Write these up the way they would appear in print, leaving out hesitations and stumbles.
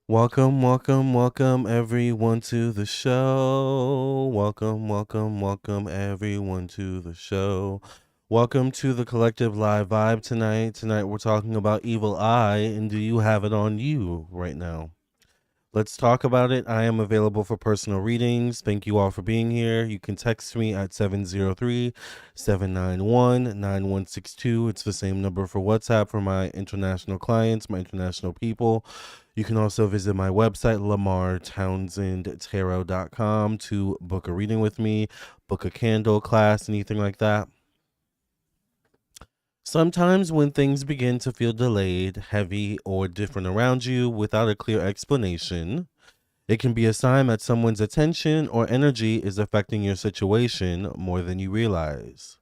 Welcome, welcome, welcome everyone to the show. Welcome, welcome, welcome everyone to the show. Welcome to the Collective Live Vibe tonight. Tonight we're talking about Evil Eye, and do you have it on you right now? Let's talk about it. I am available for personal readings. Thank you all for being here. You can text me at 703-791-9162. It's the same number for WhatsApp for my international clients, my international people. You can also visit my website, lamartownsendtarot.com, to book a reading with me, book a candle class, anything like that. Sometimes when things begin to feel delayed, heavy, or different around you without a clear explanation, it can be a sign that someone's attention or energy is affecting your situation more than you realize.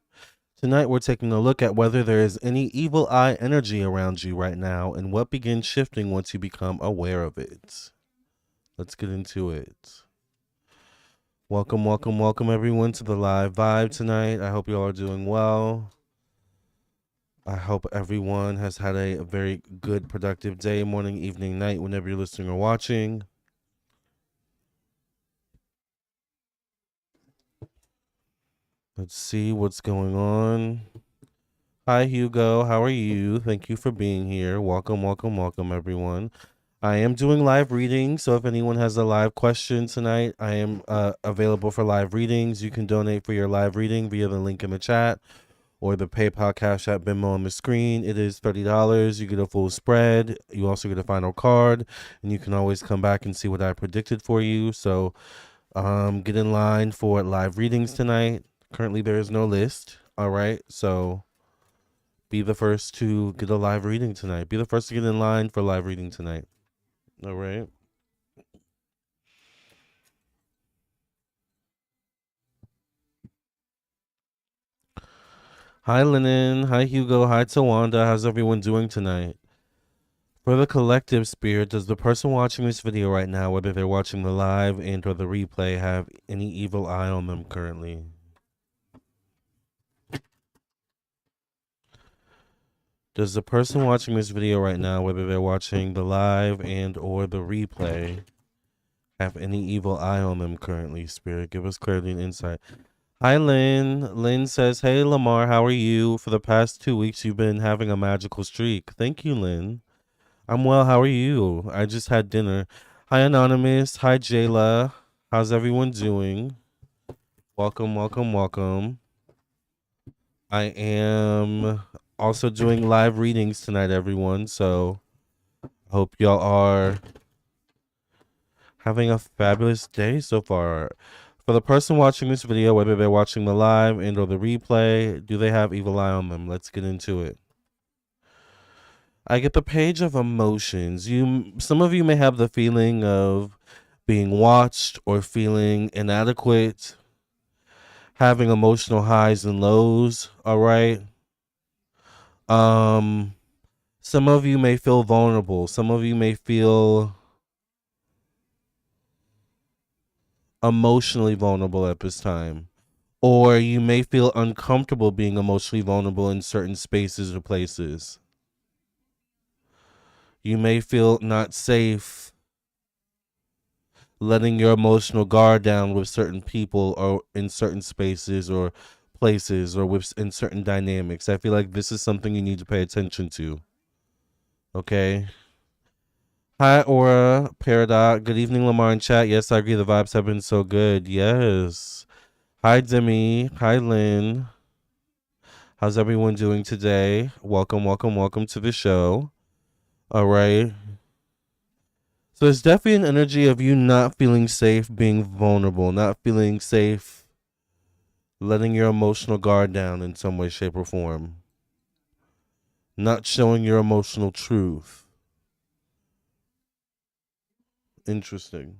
Tonight, we're taking a look at whether there is any evil eye energy around you right now and what begins shifting once you become aware of it. Let's get into it. Welcome, welcome, welcome everyone to the live vibe tonight. I hope you all are doing well. I hope everyone has had a very good, productive day, morning, evening, night, whenever you're listening or watching. Let's see what's going on. Hi, Hugo. How are you? Thank you for being here. Welcome, welcome, welcome, everyone. I am doing live readings, so if anyone has a live question tonight, I am available for live readings. You can donate for your live reading via the link in the chat or the PayPal Cash App Venmo on the screen. It is $30. You get a full spread. You also get a final card, and you can always come back and see what I predicted for you. So get in line for live readings tonight. Currently, there is no list. All right, so be the first to get a live reading tonight. Be the first to get in line for live reading tonight. All right. Hi, Lennon. Hi, Hugo. Hi, Tawanda. How's everyone doing tonight? For the collective spirit, does the person watching this video right now, whether they're watching the live and or the replay, have any evil eye on them currently? Does the person watching this video right now, whether they're watching the live and or the replay, have any evil eye on them currently, Spirit? Give us clarity and insight. Hi, Lynn. Lynn says, hey, Lamarr, how are you? For the past 2 weeks, you've been having a magical streak. Thank you, Lynn. I'm well. How are you? I just had dinner. Hi, Anonymous. Hi, Jayla. How's everyone doing? Welcome, welcome, welcome. I am also doing live readings tonight, everyone. So hope y'all are having a fabulous day so far. For the person watching this video, whether they're watching the live and or the replay, do they have evil eye on them? Let's get into it. I get the page of emotions. Some of you may have the feeling of being watched or feeling inadequate, having emotional highs and lows, all right? Some of you may feel vulnerable. Some of you may feel emotionally vulnerable at this time. Or you may feel uncomfortable being emotionally vulnerable in certain spaces or places. You may feel not safe letting your emotional guard down with certain people or in certain spaces or places or in certain dynamics. I feel like this is something you need to pay attention to. Okay. Hi, Aura, Paradox. Good evening, Lamarr in chat. Yes, I agree. The vibes have been so good. Yes. Hi, Demi. Hi, Lynn. How's everyone doing today? Welcome, welcome, welcome to the show. All right. So there's definitely an energy of you not feeling safe being vulnerable, not feeling safe letting your emotional guard down in some way, shape, or form, not showing your emotional truth. Interesting.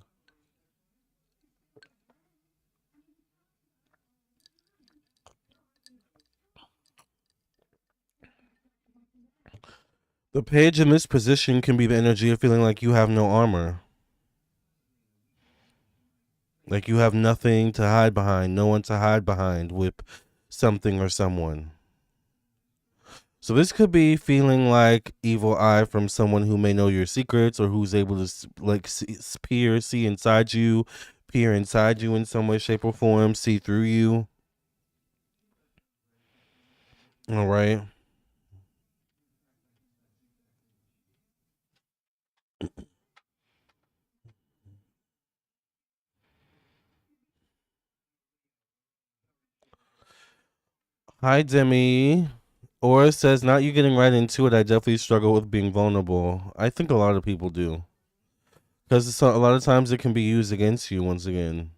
The page in this position can be the energy of feeling like you have no armor. Like you have nothing to hide behind, no one to hide behind with something or someone. So this could be feeling like evil eye from someone who may know your secrets, or who's able to see inside you, peer inside you in some way, shape, or form, see through you. All right. Hi, Demi. Aura says, not you getting right into it. I definitely struggle with being vulnerable. I think a lot of people do. Because a lot of times it can be used against you once again.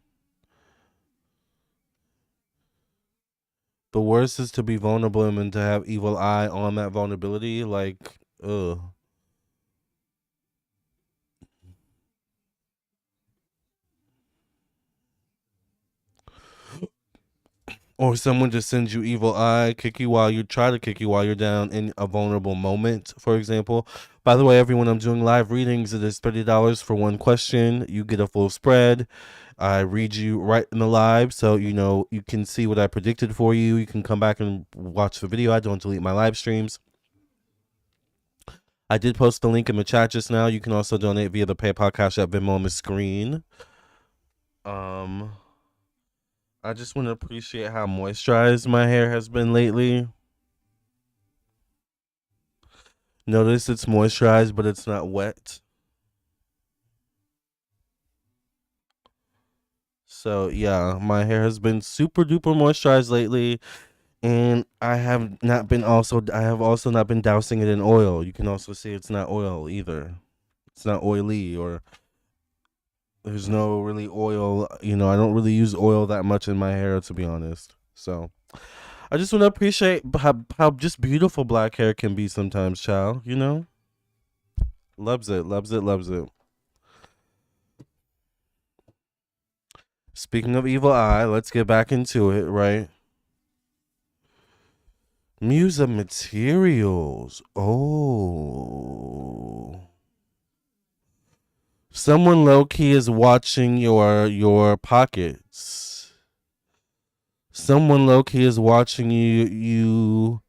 The worst is to be vulnerable and to have evil eye on that vulnerability. Like, ugh. Or someone just sends you evil eye, try to kick you while you're down in a vulnerable moment, for example. By the way, everyone, I'm doing live readings. It is $30 for one question. You get a full spread. I read you right in the live, so you can see what I predicted for you. You can come back and watch the video. I don't delete my live streams. I did post the link in the chat just now. You can also donate via the PayPal, Cash App, Venmo on the screen. I just want to appreciate how moisturized my hair has been lately. Notice it's moisturized, but it's not wet. So yeah, my hair has been super duper moisturized lately, and I have also not been dousing it in oil. You can also see it's not oil either. It's not oily, or there's no really oil. I don't really use oil that much in my hair, to be honest. So I just want to appreciate how just beautiful black hair can be sometimes, child. Loves it, loves it, loves it. Speaking of evil eye, let's get back into it, right? Muse of materials. Oh. Someone low key is watching your pockets. Someone low key is watching you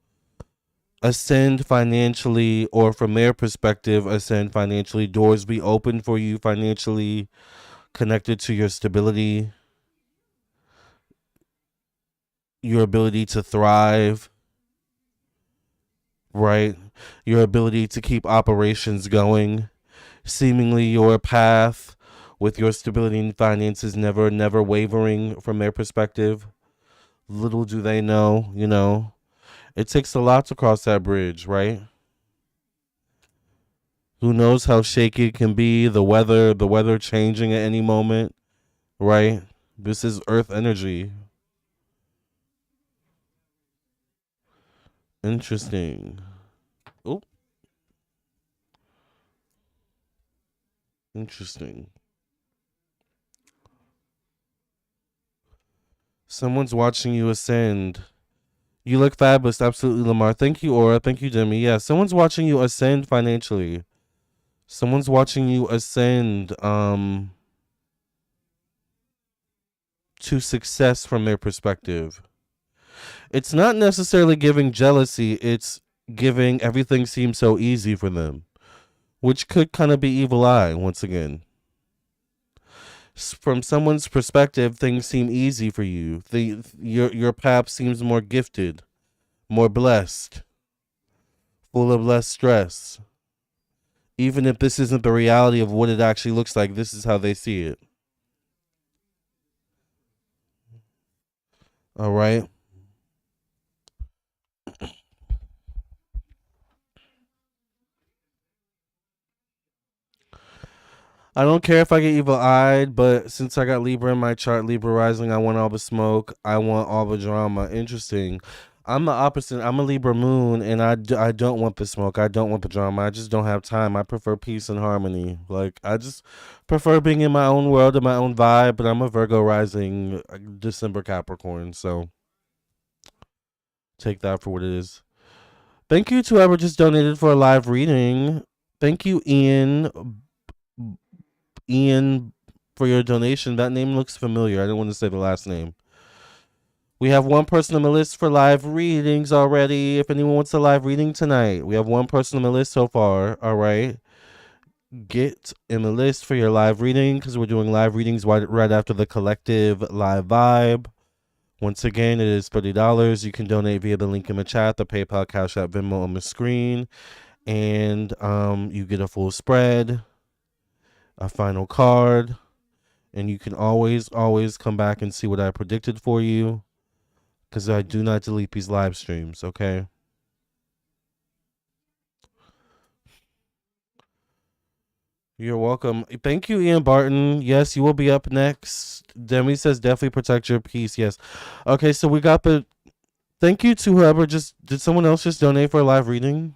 ascend financially, or from their perspective ascend financially. Doors be open for you financially, connected to your stability, your ability to thrive, right? Your ability to keep operations going. Seemingly your path with your stability and finances never wavering from their perspective. Little do they know, it takes a lot to cross that bridge, right? Who knows how shaky it can be, the weather changing at any moment, right? This is earth energy. Interesting. Oh, interesting. Someone's watching you ascend. You look fabulous, absolutely, Lamarr. Thank you, Aura. Thank you, Demi. Yeah, someone's watching you ascend financially. Someone's watching you ascend to success from their perspective. It's not necessarily giving jealousy, it's giving everything seems so easy for them, which could kind of be evil eye once again. From someone's perspective, things seem easy for you. Your path seems more gifted, more blessed, full of less stress. Even if this isn't the reality of what it actually looks like, this is how they see it. All right. I don't care if I get evil eyed, but since I got Libra in my chart, Libra rising, I want all the smoke. I want all the drama. Interesting. I'm the opposite. I'm a Libra moon, and I don't want the smoke. I don't want the drama. I just don't have time. I prefer peace and harmony. Like, I just prefer being in my own world and my own vibe, but I'm a Virgo rising, December Capricorn. So take that for what it is. Thank you to whoever just donated for a live reading. Thank you, Ian, for your donation. That name looks familiar. I don't want to say the last name. We have one person on the list for live readings already. If anyone wants a live reading tonight, we have one person on the list so far. All right. Get in the list for your live reading because we're doing live readings right after the collective live vibe. Once again, it is $30. You can donate via the link in the chat, the PayPal, Cash App, Venmo on the screen, and you get a full spread, a final card, and you can always come back and see what I predicted for you because I do not delete these live streams. Okay. You're welcome. Thank you, Ian Barton. Yes, you will be up next. Demi says definitely protect your peace. Yes. Okay, so we got the thank you to whoever just did someone else just donate for a live reading?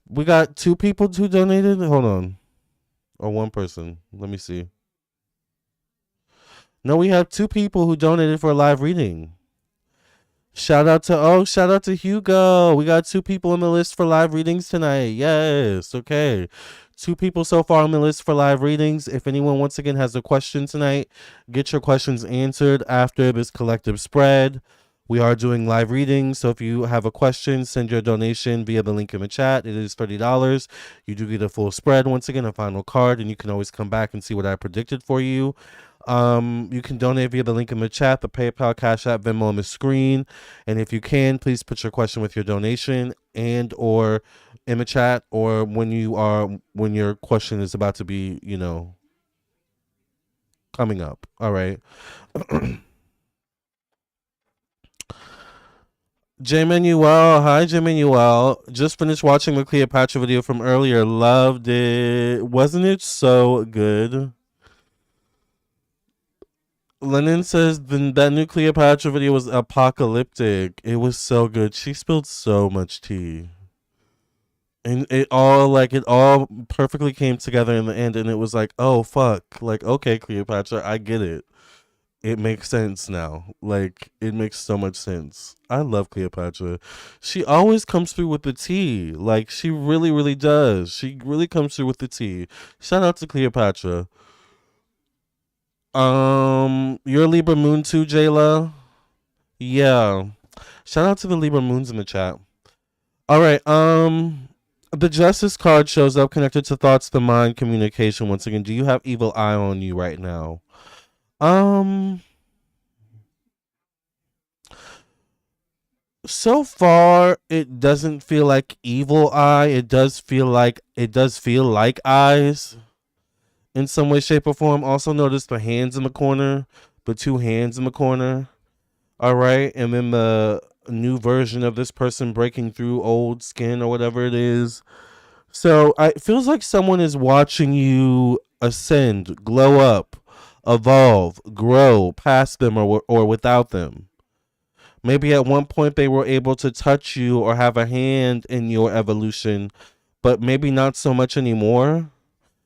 We got two people who donated. Hold on. Or one person. Let me see. No, we have two people who donated for a live reading. Shout out to Hugo. We got two people on the list for live readings tonight. Yes. Okay. Two people so far on the list for live readings. If anyone once again has a question tonight, get your questions answered after this collective spread. We are doing live readings, so if you have a question, send your donation via the link in the chat. It is $30. You do get a full spread, once again, a final card, and you can always come back and see what I predicted for you. You can donate via the link in the chat, the PayPal, Cash App, Venmo on the screen. And if you can, please put your question with your donation and or in the chat or when your question is about to be, coming up. All right. J Manuel, hi J Manuel. Just finished watching the Cleopatra video from earlier. Loved it. Wasn't it so good? Lennon says that new Cleopatra video was apocalyptic. It was so good. She spilled so much tea. And it all perfectly came together in the end, and it was like, oh fuck. Like, okay, Cleopatra, I get it. It makes sense now. Like, it makes so much sense. I love Cleopatra. She always comes through with the tea. Like, she really, really does. She really comes through with the tea. Shout out to Cleopatra. You're Libra Moon too, Jayla? Yeah. Shout out to the Libra Moons in the chat. All right. The Justice card shows up connected to thoughts, the mind, communication. Once again, do you have evil eye on you right now? So far, it doesn't feel like evil eye. It does feel like eyes in some way, shape, or form. Also notice the hands in the corner, the two hands in the corner. All right. And then the new version of this person breaking through old skin or whatever it is. So it feels like someone is watching you ascend, glow up, evolve, grow past them or without them. Maybe at one point they were able to touch you or have a hand in your evolution, but maybe not so much anymore.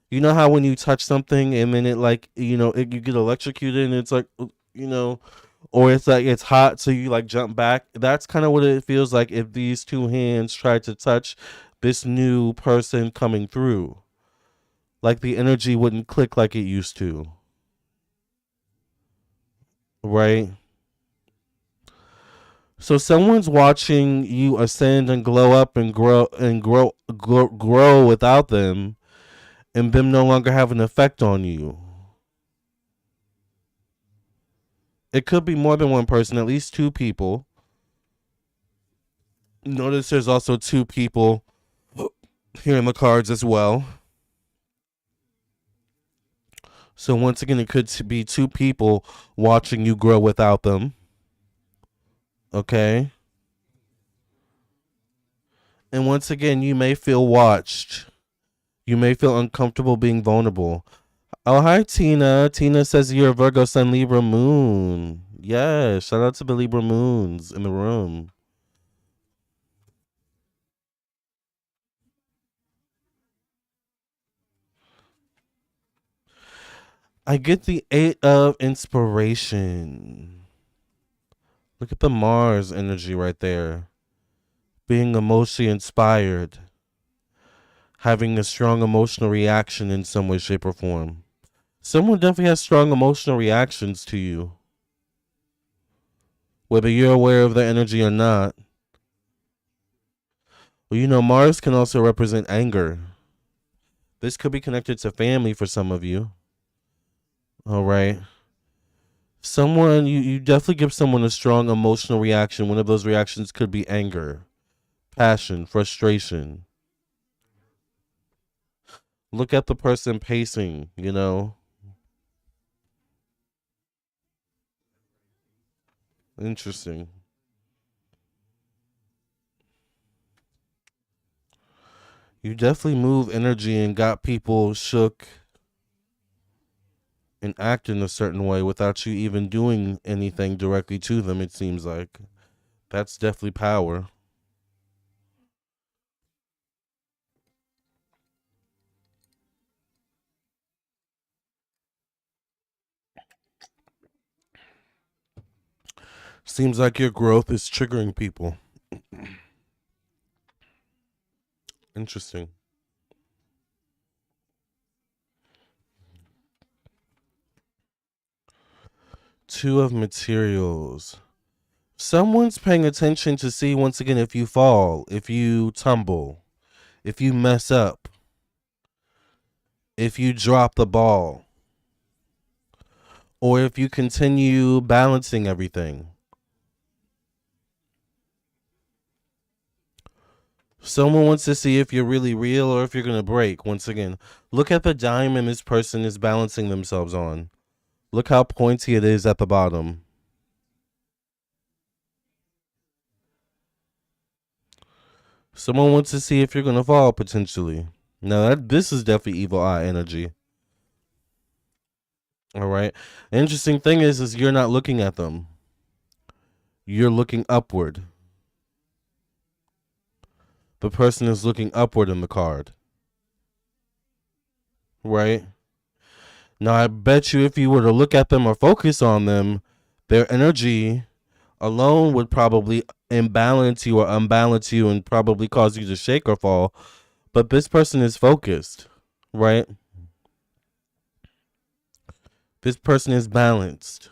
You know how when you touch something and then you get electrocuted and it's like, or it's like it's hot, so you like jump back. That's kind of what it feels like if these two hands try to touch this new person coming through. Like the energy wouldn't click like it used to. Right? So someone's watching you ascend and glow up and grow without them, and them no longer have an effect on you. It could be more than one person, at least two people. Notice there's also two people here in the cards as well. So once again, it could be two people watching you grow without them. Okay. And once again, you may feel watched. You may feel uncomfortable being vulnerable. Oh, hi, Tina. Tina says you're a Virgo Sun Libra Moon. Yeah, shout out to the Libra Moons in the room. I get the 8 of Inspiration. Look at the Mars energy right there. Being emotionally inspired. Having a strong emotional reaction in some way, shape, or form. Someone definitely has strong emotional reactions to you. whether you're aware of the energy or not. Well, Mars can also represent anger. This could be connected to family for some of you. All right. Someone, you definitely give someone a strong emotional reaction. One of those reactions could be anger, passion, frustration. Look at the person pacing. Interesting. You definitely move energy and got people shook and acting a certain way without you even doing anything directly to them, it seems like. That's definitely power. Seems like your growth is triggering people. Interesting. Two of materials. Someone's paying attention to see once again if you fall, if you tumble, if you mess up, if you drop the ball, or if you continue balancing everything. Someone wants to see if you're really real or if you're going to break. Once again, look at the diamond this person is balancing themselves on. Look how pointy it is at the bottom. Someone wants to see if you're going to fall potentially. Now, this is definitely evil eye energy. All right. The interesting thing is you're not looking at them. You're looking upward. The person is looking upward in the card. Right? Now, I bet you if you were to look at them or focus on them, their energy alone would probably imbalance you or unbalance you and probably cause you to shake or fall. But this person is focused, right? This person is balanced.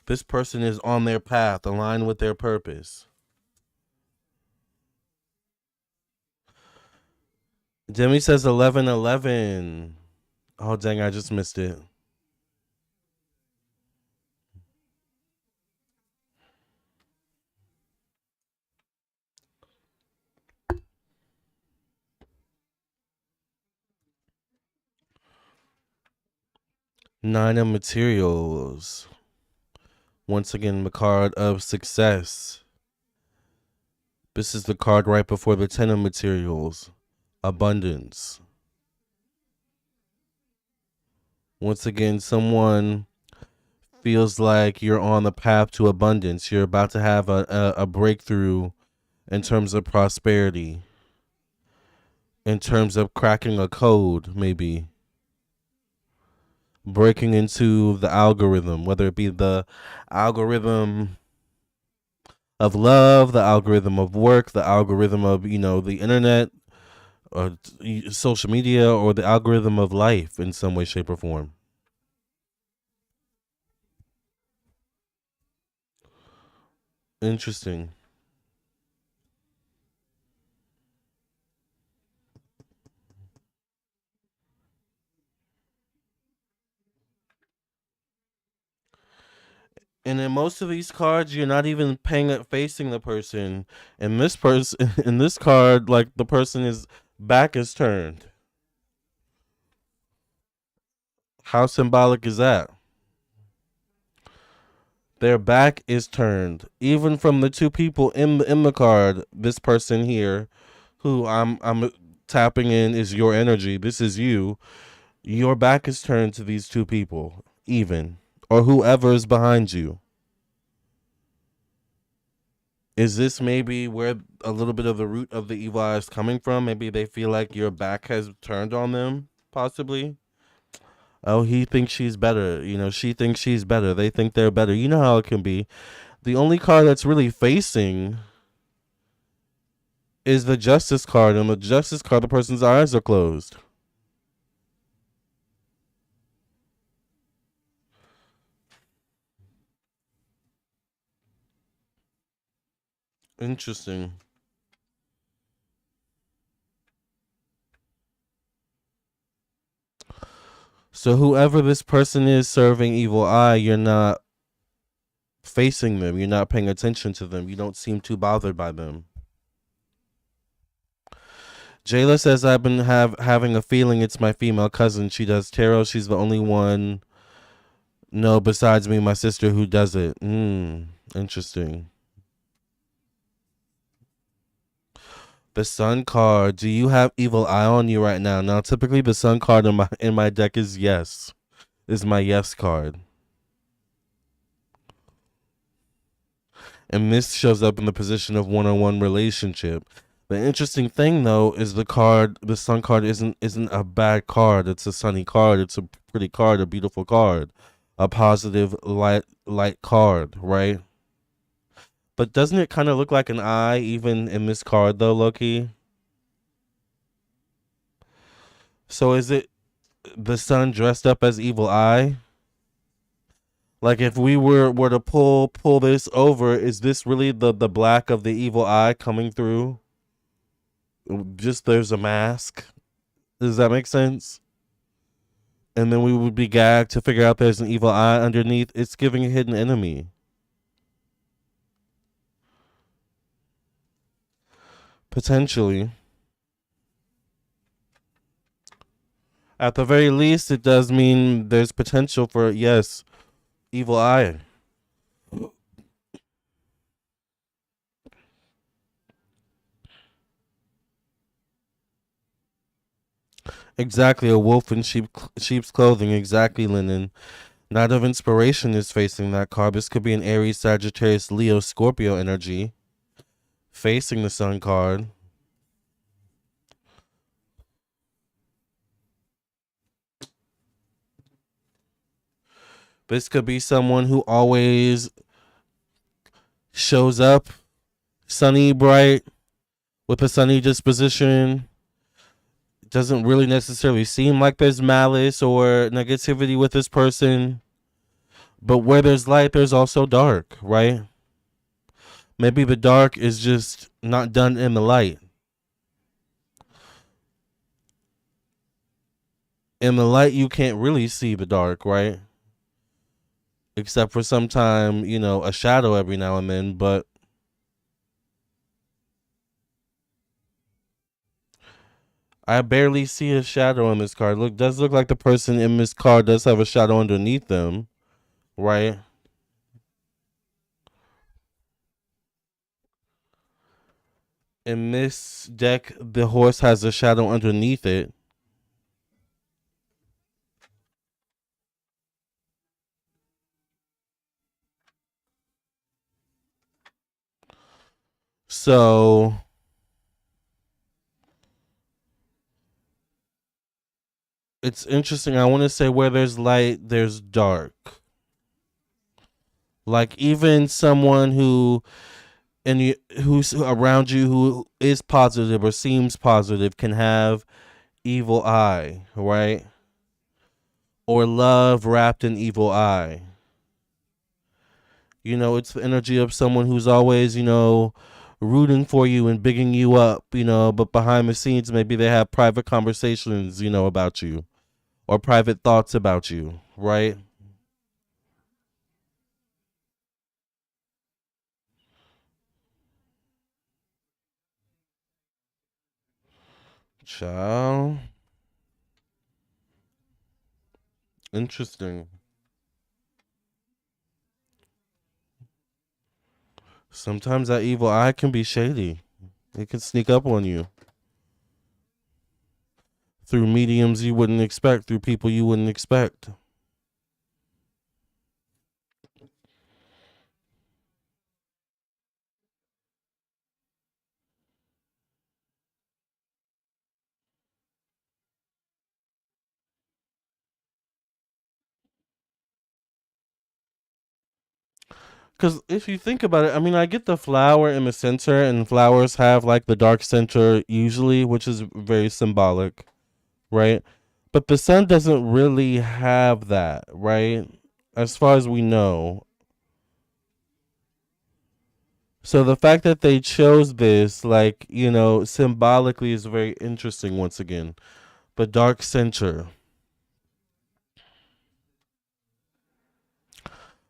This person is on their path, aligned with their purpose. Demi says 11:11. Oh, dang, I just missed it. Nine of materials. Once again, the card of success. This is the card right before the ten of materials. Abundance. Once again, someone feels like you're on the path to abundance. You're about to have a breakthrough in terms of prosperity, in terms of cracking a code, maybe breaking into the algorithm, whether it be the algorithm of love, the algorithm of work, the algorithm of, the internet or social media, or the algorithm of life in some way, shape, or form. Interesting. And in most of these cards, you're not even facing the person. And this person, in this card, like the person is back is turned. How symbolic is that? Their back is turned. Even from the two people in the card, this person here, who I'm tapping in, is your energy. This is you. Your back is turned to these two people, even, or whoever is behind you. Is this maybe where a little bit of the root of the evil eye is coming from? Maybe they feel like your back has turned on them, possibly. Oh, he thinks she's better. She thinks she's better. They think they're better. You know how it can be. The only card that's really facing is the justice card. And the justice card, the person's eyes are closed. Interesting. So whoever this person is serving evil eye, you're not facing them. You're not paying attention to them. You don't seem too bothered by them. Jayla says I've been having a feeling it's my female cousin. She does tarot. She's the only one, no, besides me, my sister, who does it. Interesting. The Sun card. Do you have evil eye on you right now? Now, typically, the Sun card in my deck is yes. Is my yes card. And this shows up in the position of one-on-one relationship. The interesting thing though is the Sun card isn't a bad card. It's a sunny card. It's a pretty card, a beautiful card, a positive light card, right? But doesn't it kind of look like an eye even in this card though, Loki? So is it the Sun dressed up as evil eye? Like if we were to pull this over, is this really the black of the evil eye coming through? Just there's a mask. Does that make sense? And then we would be gagged to figure out there's an evil eye underneath. It's giving a hidden enemy. Potentially. At the very least, it does mean there's potential for, yes, evil eye. Exactly, a wolf in sheep's clothing. Exactly, Lennon. Knight of Inspiration is facing that card. This could be an Aries, Sagittarius, Leo, Scorpio energy facing the Sun card. This could be someone who always shows up sunny, bright, with a sunny disposition. Doesn't really necessarily seem like there's malice or negativity with this person. But where there's light, there's also dark, right? Maybe the dark is just not done in the light. In the light, you can't really see the dark, right? Except for sometime, a shadow every now and then. But I barely see a shadow in this card. Does look like the person in this card does have a shadow underneath them, right? In this deck, the horse has a shadow underneath it. So it's interesting. I want to say where there's light, there's dark. Like even someone who's around you who is positive or seems positive can have evil eye, right? Or love wrapped in evil eye. It's the energy of someone who's always, rooting for you and bigging you up, but behind the scenes, maybe they have private conversations, about you or private thoughts about you, right? Child. Interesting. Sometimes that evil eye can be shady. It can sneak up on you through mediums you wouldn't expect, through people you wouldn't expect. Because if you think about it, I mean, I get the flower in the center, and flowers have like the dark center usually, which is very symbolic, right? But the sun doesn't really have that, right? As far as we know. So the fact that they chose this, like, symbolically is very interesting once again. But dark center.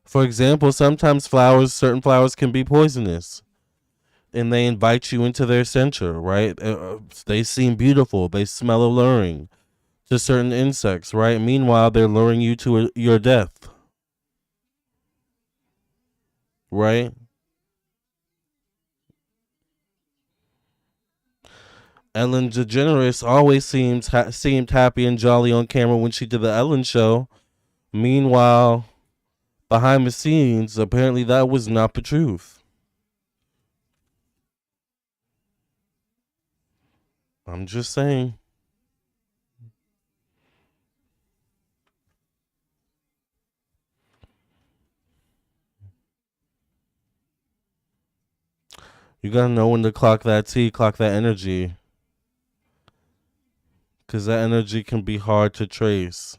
For example, sometimes certain flowers can be poisonous, and they invite you into their center, right? They seem beautiful, they smell alluring to certain insects, right? Meanwhile, they're luring you to your death, right? Ellen DeGeneres always seemed happy and jolly on camera when she did the Ellen show. Meanwhile, behind the scenes, apparently that was not the truth. I'm just saying. You gotta know when to clock that tea, clock that energy, because that energy can be hard to trace.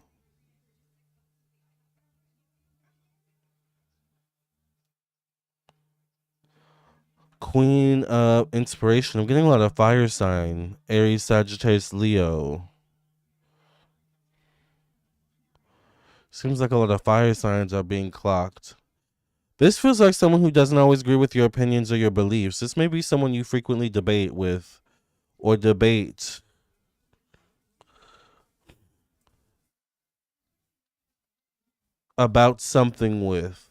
Queen of Inspiration. I'm getting a lot of fire sign. Aries, Sagittarius, Leo. Seems like a lot of fire signs are being clocked. This feels like someone who doesn't always agree with your opinions or your beliefs. This may be someone you frequently debate with or debate about something with.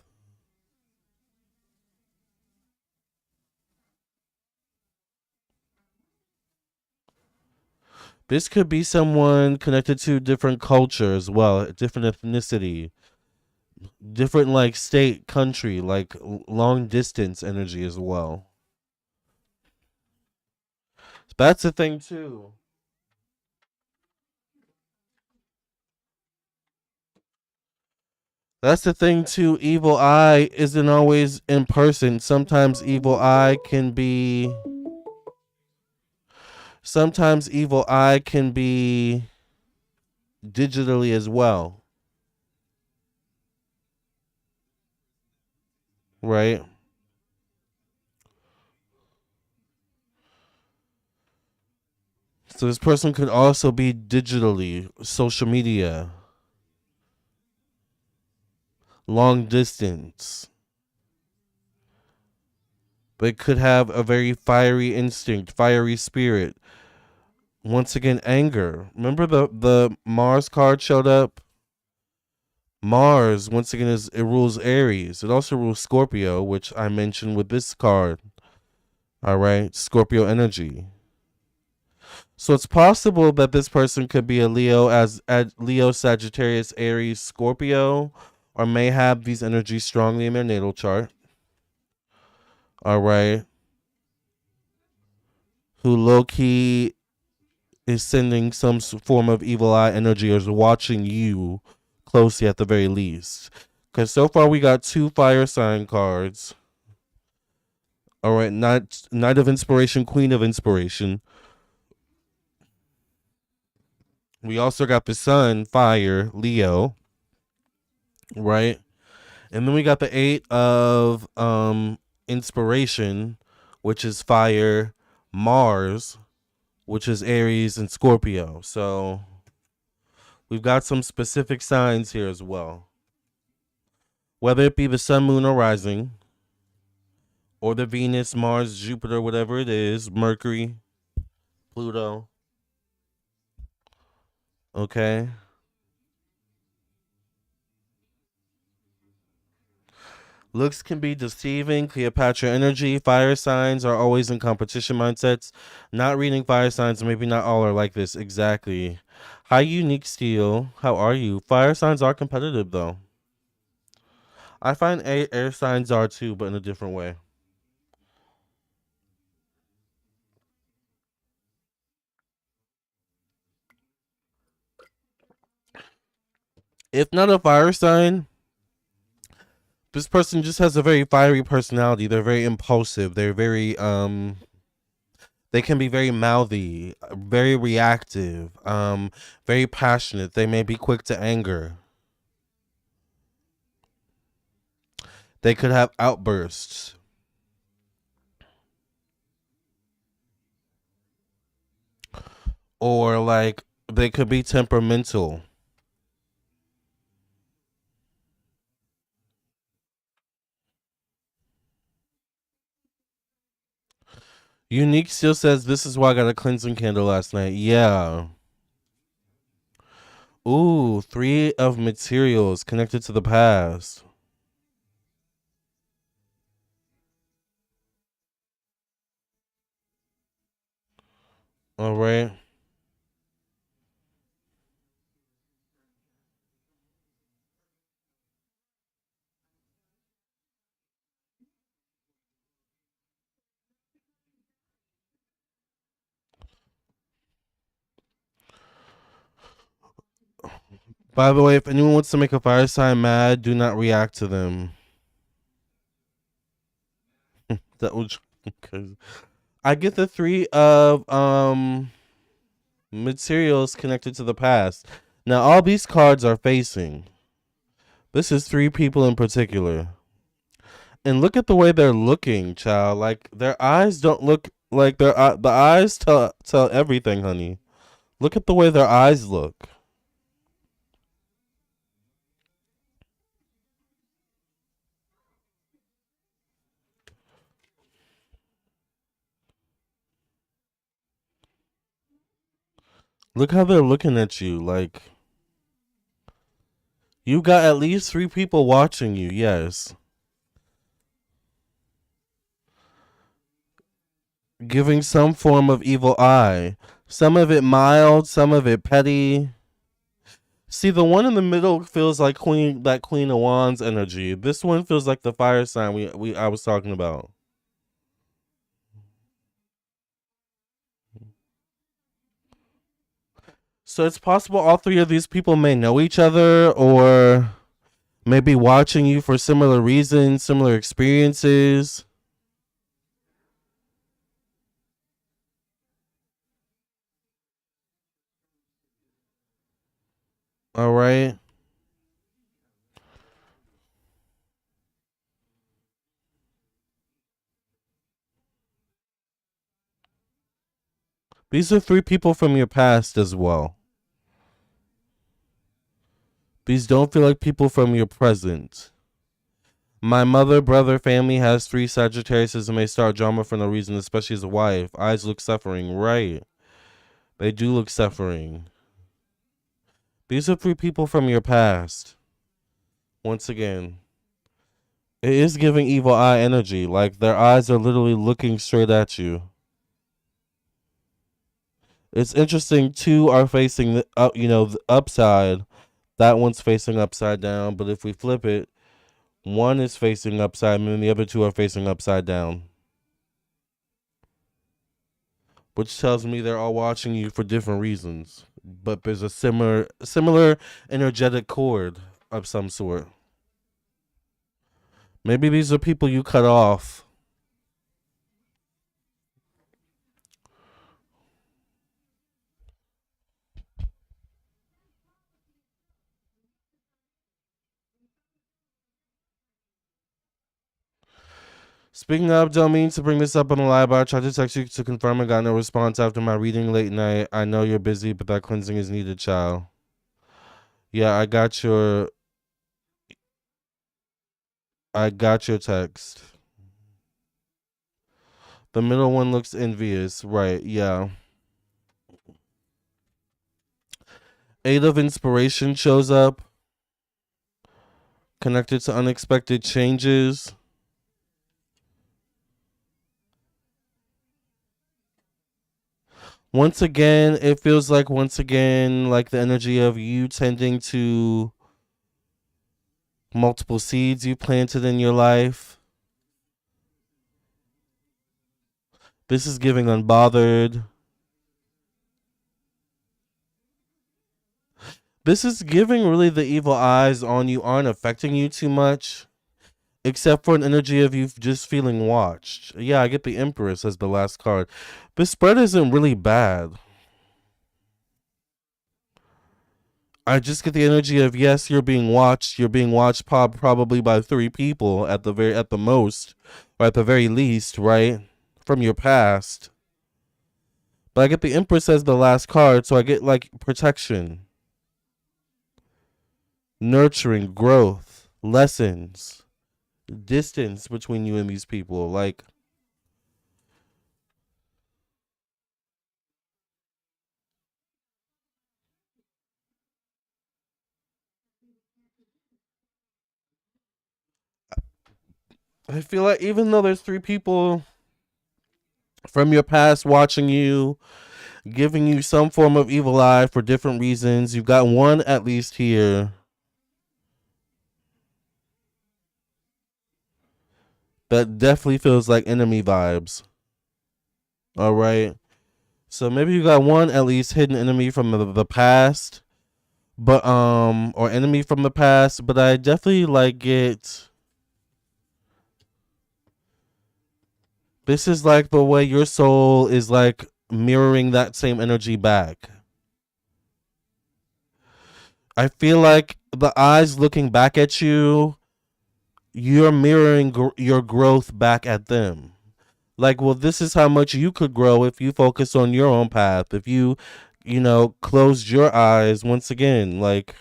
This could be someone connected to different culture as well, different ethnicity, different like state, country, like long distance energy as well. That's the thing too. That's the thing too. Evil eye isn't always in person. Sometimes evil eye can be digitally as well, right? So this person could also be digitally, social media, long distance. They could have a very fiery instinct, fiery spirit. Once again, anger. Remember the Mars card showed up? Mars, once again, it rules Aries. It also rules Scorpio, which I mentioned with this card. All right, Scorpio energy. So it's possible that this person could be a Leo, Leo, Sagittarius, Aries, Scorpio, or may have these energies strongly in their natal chart. All right, who low key is sending some form of evil eye energy or is watching you closely at the very least. Because so far we got two fire sign cards. All right, Knight of Inspiration, Queen of Inspiration. We also got the Sun, Fire, Leo, right? And then we got the Eight of Inspiration, which is Fire, Mars, which is Aries and Scorpio. So we've got some specific signs here as well. Whether it be the Sun, Moon, or Rising, or the Venus, Mars, Jupiter, whatever it is, Mercury, Pluto. Okay. Looks can be deceiving. Cleopatra energy. Fire signs are always in competition mindsets. Not reading fire signs, maybe not all are like this. Exactly. Hi, Unique Steel. How are you? Fire signs are competitive, though. I find air signs are too, but in a different way. If not a fire sign, this person just has a very fiery personality. They're very impulsive. They can be very mouthy, very reactive, very passionate. They may be quick to anger. They could have outbursts. or like they could be temperamental. Unique still says this is why I got a cleansing candle last night. Yeah. Ooh, three of materials connected to the past. All right. By the way, if anyone wants to make a fire sign mad, do not react to them. That was because I get the three of materials connected to the past. Now all these cards are facing. This is three people in particular. And look at the way they're looking, child. Like their eyes don't look like the eyes tell everything, honey. Look at the way their eyes look. Look how they're looking at you. Like you got at least three people watching you. Yes, giving some form of evil eye. Some of it mild, some of it petty. See, the one in the middle feels like Queen of Wands energy. This one feels like the fire sign we I was talking about. So it's possible all three of these people may know each other or maybe watching you for similar reasons, similar experiences. All right. These are three people from your past as well. These don't feel like people from your present. My mother, brother, family has three Sagittarius and may start drama for no reason, especially as a wife. Eyes look suffering. Right. They do look suffering. These are three people from your past. Once again, it is giving evil eye energy. Like their eyes are literally looking straight at you. It's interesting. Two are facing the the upside. That one's facing upside down. But if we flip it, one is facing upside and the other two are facing upside down. Which tells me they're all watching you for different reasons. But there's a similar energetic cord of some sort. Maybe these are people you cut off. Speaking of, don't mean to bring this up on the live, but I tried to text you to confirm and got no response after my reading late night. I know you're busy, but that cleansing is needed, child. Yeah, I got your text. The middle one looks envious, right? Yeah. Eight of inspiration shows up, connected to unexpected changes. Once again, it feels like like the energy of you tending to multiple seeds you planted in your life. This is giving unbothered. This is giving really the evil eyes on you aren't affecting you too much, except for an energy of you just feeling watched. Yeah, I get the Empress as the last card. The spread isn't really bad. I just get the energy of yes, you're being watched. You're being watched probably by three people at the most, or at the very least, right? From your past. But I get the Empress as the last card, so I get like protection, nurturing, growth, lessons, distance between you and these people. Like, I feel like even though there's three people from your past watching you, giving you some form of evil eye for different reasons, you've got one at least here that definitely feels like enemy vibes. All right. So maybe you got one at least hidden enemy from the past, but or enemy from the past, but I definitely like it. This is like the way your soul is like mirroring that same energy back. I feel like the eyes looking back at you, you're mirroring your growth back at them. Like, well, this is how much you could grow if you focus on your own path. If you, closed your eyes once again, like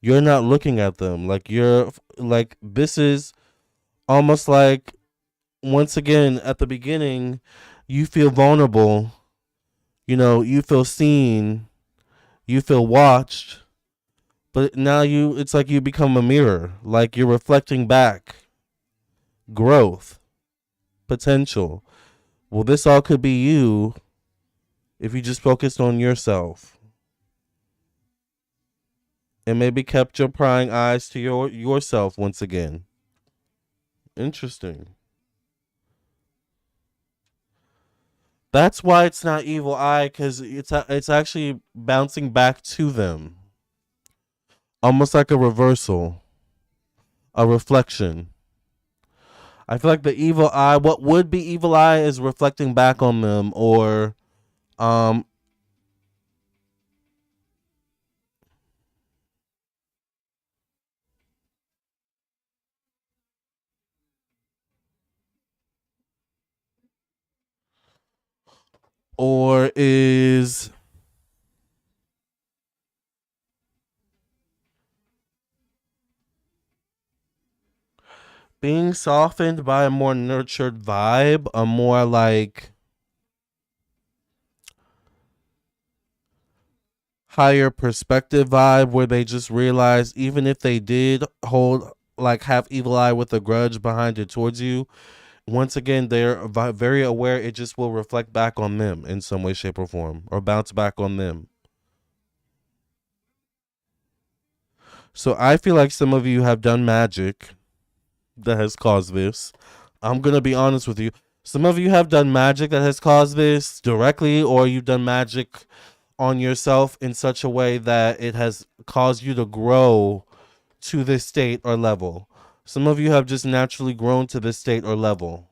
you're not looking at them. Like you're like this is almost like once again at the beginning, you feel vulnerable. You feel seen. You feel watched. But now it's like you become a mirror. Like you're reflecting back growth, potential. Well, this all could be you if you just focused on yourself and maybe kept your prying eyes to yourself once again. Interesting. That's why it's not evil eye, because it's actually bouncing back to them, almost like a reversal, a reflection. I feel like the evil eye, what would be evil eye, is reflecting back on them, um, or is being softened by a more nurtured vibe, a more like higher perspective vibe, where they just realize even if they did hold like have evil eye with a grudge behind it towards you, once again they're very aware it just will reflect back on them in some way, shape, or form, or bounce back on them. So I feel like some of you have done magic that has caused this. I'm gonna be honest with you. Some of you have done magic that has caused this directly, or you've done magic on yourself in such a way that it has caused you to grow to this state or level. Some of you have just naturally grown to this state or level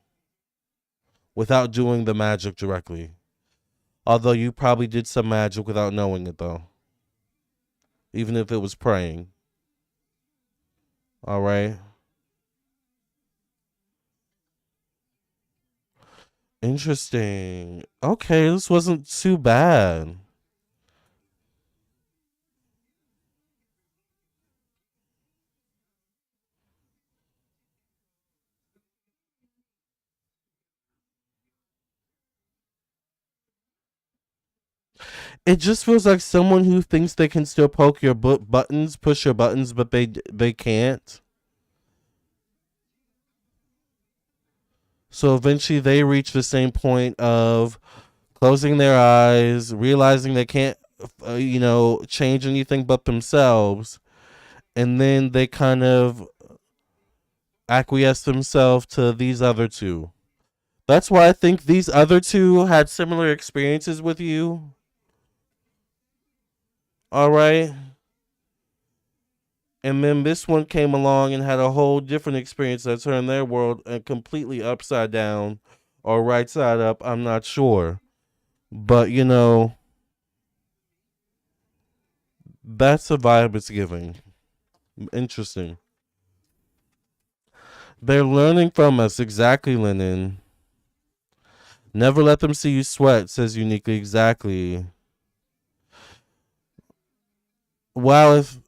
without doing the magic directly. Although you probably did some magic without knowing it, though. Even if it was praying. All right. Interesting. Okay, this wasn't too bad. It just feels like someone who thinks they can still poke your buttons, push your buttons, but they can't. So eventually they reach the same point of closing their eyes, realizing they can't, change anything but themselves, and then they kind of acquiesce themselves to these other two. That's why I think these other two had similar experiences with you. All right. And then this one came along and had a whole different experience that turned their world completely upside down or right side up. I'm not sure. But, that's the vibe it's giving. Interesting. They're learning from us. Exactly, Lennon. Never let them see you sweat, says Uniquely. Exactly. Wow, if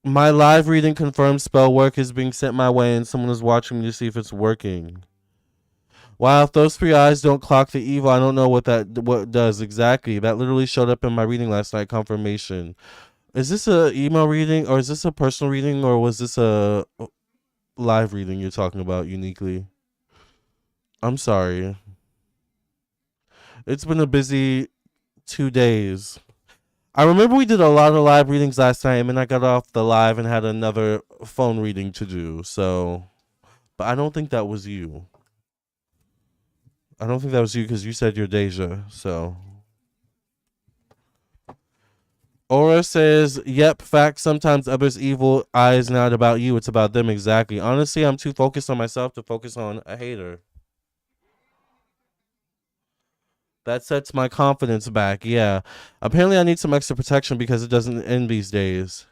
my live reading confirmed spell work is being sent my way and someone is watching me to see if it's working. Wow, if those three eyes don't clock the evil, I don't know what does exactly. That literally showed up in my reading last night. Confirmation. Is this a email reading or is this a personal reading or was this a live reading you're talking about Uniquely? I'm sorry. It's been a busy 2 days. I remember we did a lot of live readings last night and then I got off the live and had another phone reading to do. So, but I don't think that was you. I don't think that was you because you said you're Deja. So, Aura says, yep, fact, sometimes others' evil eye is not about you, it's about them. Exactly. Honestly, I'm too focused on myself to focus on a hater. That sets my confidence back, yeah. Apparently, I need some extra protection because it doesn't end these days.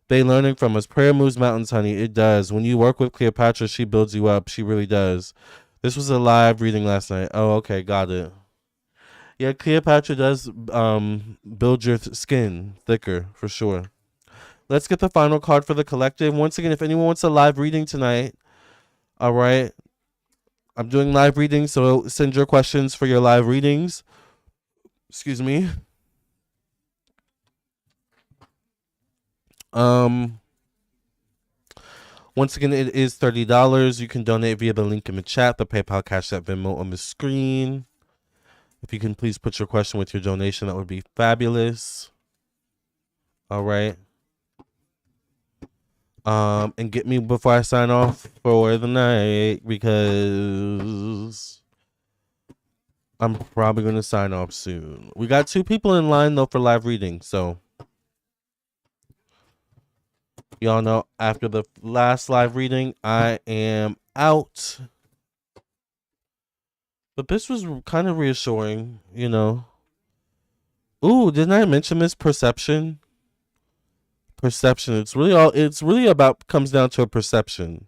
They learning from us. Prayer moves mountains, honey. It does. When you work with Cleopatra, she builds you up. She really does. This was a live reading last night. Oh, okay, got it. Yeah, Cleopatra does build your skin thicker, for sure. Let's get the final card for the collective. Once again, if anyone wants a live reading tonight, all right, I'm doing live readings, so send your questions for your live readings. Excuse me. Once again, it is $30. You can donate via the link in the chat, the PayPal, Cash App, Venmo on the screen. If you can please put your question with your donation, that would be fabulous. All right. And get me before I sign off for the night because I'm probably going to sign off soon. We got 2 people in line though for live reading, so y'all know after the last live reading, I am out. But this was kind of reassuring, you know. Ooh, didn't I mention this perception? Perception. It's really about comes down to a perception.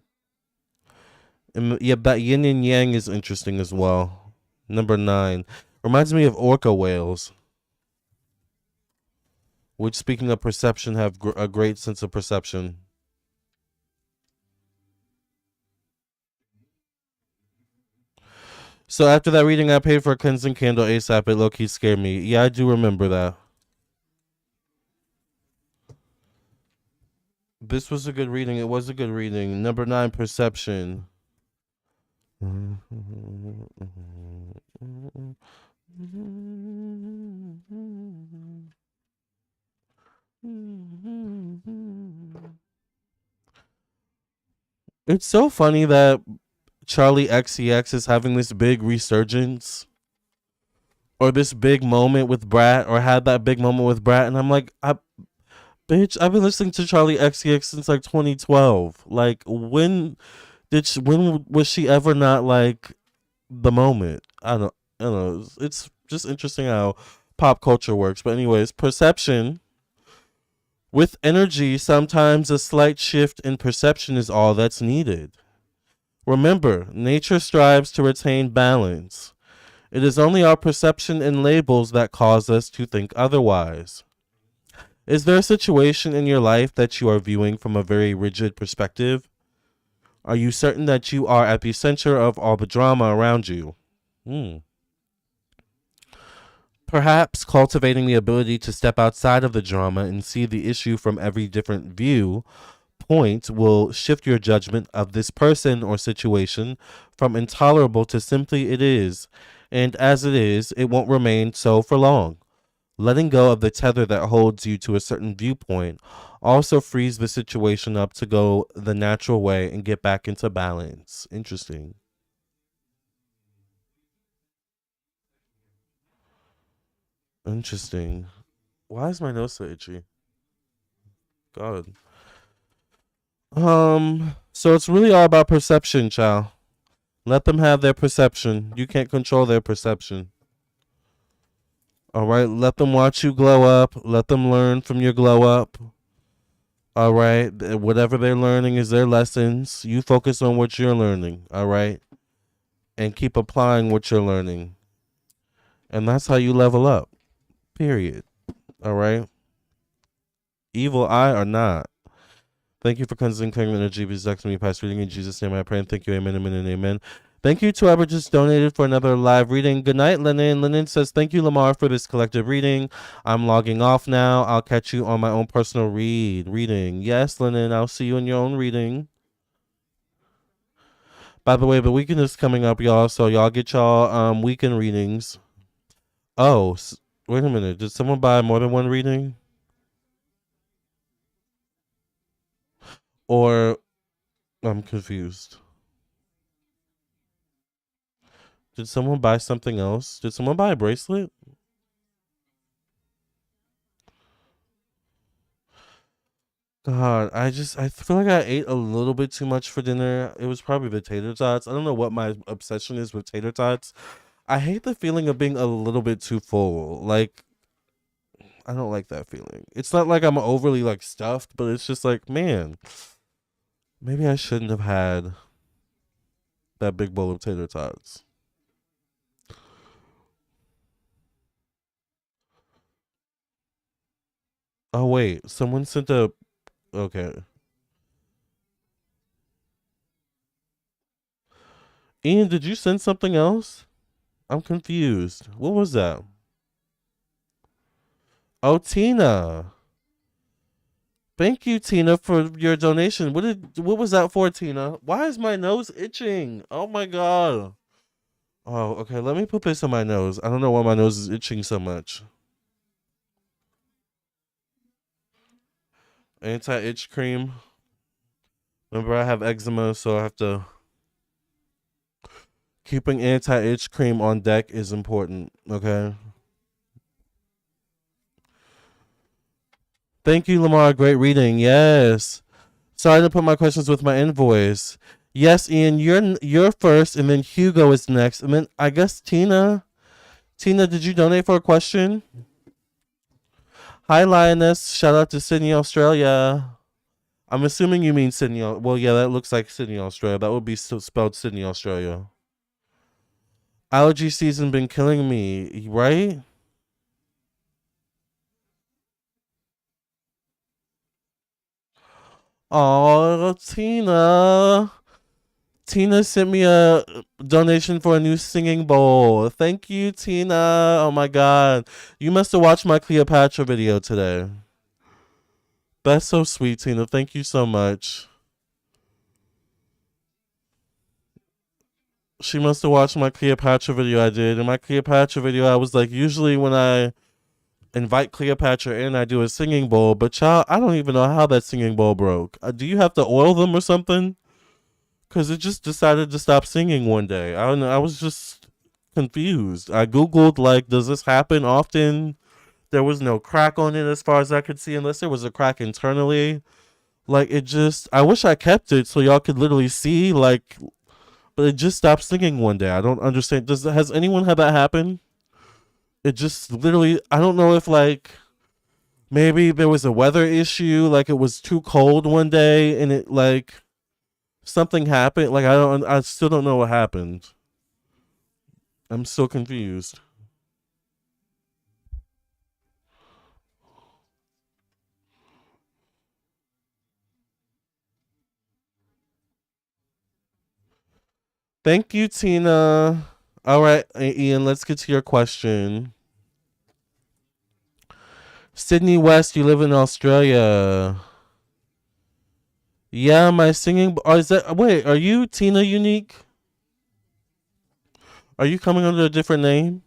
And yeah, that yin and yang is interesting as well. Number 9 reminds me of orca whales, which, speaking of perception, have a great sense of perception. So after that reading, I paid for a cleansing candle ASAP. It low-key scared me. Yeah, I do remember that. This was a good reading. It was a good reading. Number 9, perception. It's so funny that Charlie XCX is having this big resurgence or this big moment with Brat or had that big moment with Brat. And I'm like, bitch, I've been listening to Charlie XCX since like 2012. Like, when was she ever not like the moment? I don't know. It's just interesting how pop culture works. But anyways, perception. With energy, sometimes a slight shift in perception is all that's needed. Remember, nature strives to retain balance. It is only our perception and labels that cause us to think otherwise. Is there a situation in your life that you are viewing from a very rigid perspective? Are you certain that you are at the center of all the drama around you? Perhaps cultivating the ability to step outside of the drama and see the issue from every different viewpoint will shift your judgment of this person or situation from intolerable to simply it is. And as it is, it won't remain so for long. Letting go of the tether that holds you to a certain viewpoint also frees the situation up to go the natural way and get back into balance. Interesting. Interesting. Why is my nose so itchy? God. So it's really all about perception, child. Let them have their perception. You can't control their perception. All right, let them watch you glow up. Let them learn from your glow up. All right, whatever they're learning is their lessons. You focus on what you're learning. All right, and keep applying what you're learning. And that's how you level up. Period. All right. Evil eye or not. Thank you for cleansing, clearing energy. Please talk to me past reading in Jesus' name. I pray and thank you. Amen, amen, and amen. Thank you to whoever just donated for another live reading. Good night, Lennon. Lennon says, thank you, Lamarr, for this collective reading. I'm logging off now. I'll catch you on my own personal reading. Yes, Lennon, I'll see you in your own reading. By the way, the weekend is coming up, y'all, so y'all get y'all weekend readings. Oh, wait a minute. Did someone buy more than one reading? Or I'm confused. Did someone buy something else? Did someone buy a bracelet? God, I feel like I ate a little bit too much for dinner. It was probably the tater tots. I don't know what my obsession is with tater tots. I hate the feeling of being a little bit too full. Like, I don't like that feeling. It's not like I'm overly like stuffed, but it's just like, man, maybe I shouldn't have had that big bowl of tater tots. Oh wait, someone sent a okay. Ian, did you send something else? I'm confused. What was that? Oh, Tina. Thank you, Tina, for your donation. What was that for, Tina? Why is my nose itching? Oh my god. Oh, okay. Let me put this on my nose. I don't know why my nose is itching so much. Anti-itch cream. Remember, I have eczema, so I have to. Keeping anti-itch cream on deck is important. Okay. Thank you, Lamarr. Great reading. Yes. Sorry to put my questions with my invoice. Yes, Ian, you're first, and then Hugo is next, and then I guess Tina. Tina, did you donate for a question? Hi, Lioness. Shout out to Sydney, Australia. I'm assuming you mean Sydney. Well, yeah, that looks like Sydney, Australia. That would be spelled Sydney, Australia. Allergy season been killing me, right? Oh, Tina. Tina sent me a donation for a new singing bowl. Thank you, Tina. Oh my god. You must have watched my Cleopatra video today. That's so sweet, Tina. Thank you so much. She must have watched my Cleopatra video I did. In my Cleopatra video, I was like, usually when I invite Cleopatra in, I do a singing bowl. But child, I don't even know how that singing bowl broke. Do you have to oil them or something? Because it just decided to stop singing one day. I don't know. I was just confused. I Googled, like, does this happen often? There was no crack on it as far as I could see, unless there was a crack internally. Like, it just, I wish I kept it so y'all could literally see, like, but it just stopped singing one day. I don't understand. Has anyone had that happen? It just literally, I don't know if, like, maybe there was a weather issue, like it was too cold one day and it, like, something happened. Like, I still don't know what happened. I'm so confused. Thank you, Tina. All right, Ian, let's get to your question. Sydney West, you live in Australia. Yeah, my singing. Oh, is that? Wait, are you Tina Unique? Are you coming under a different name?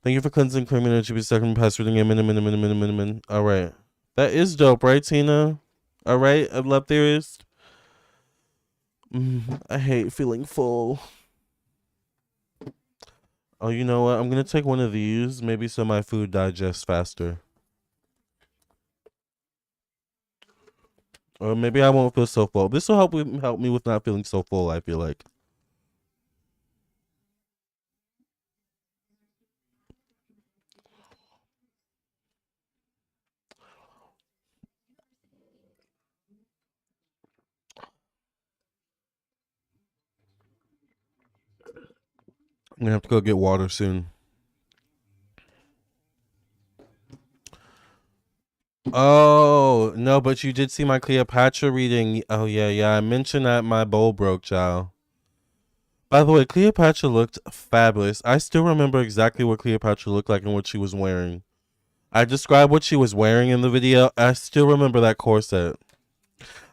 Thank you for cleansing, claiming energy, be second past reading. Amen. All right. That is dope, right, Tina? All right, a love theorist. I hate feeling full. Oh, you know what? I'm gonna take one of these, maybe so my food digests faster. Or maybe I won't feel so full. This will help me with not feeling so full, I feel like. gonna have to go get water soon. Oh no, but you did see my Cleopatra reading. Oh yeah. I mentioned that my bowl broke, child. By the way, Cleopatra looked fabulous. I still remember exactly what Cleopatra looked like and what she was wearing. I described what she was wearing in the video. I still remember that corset.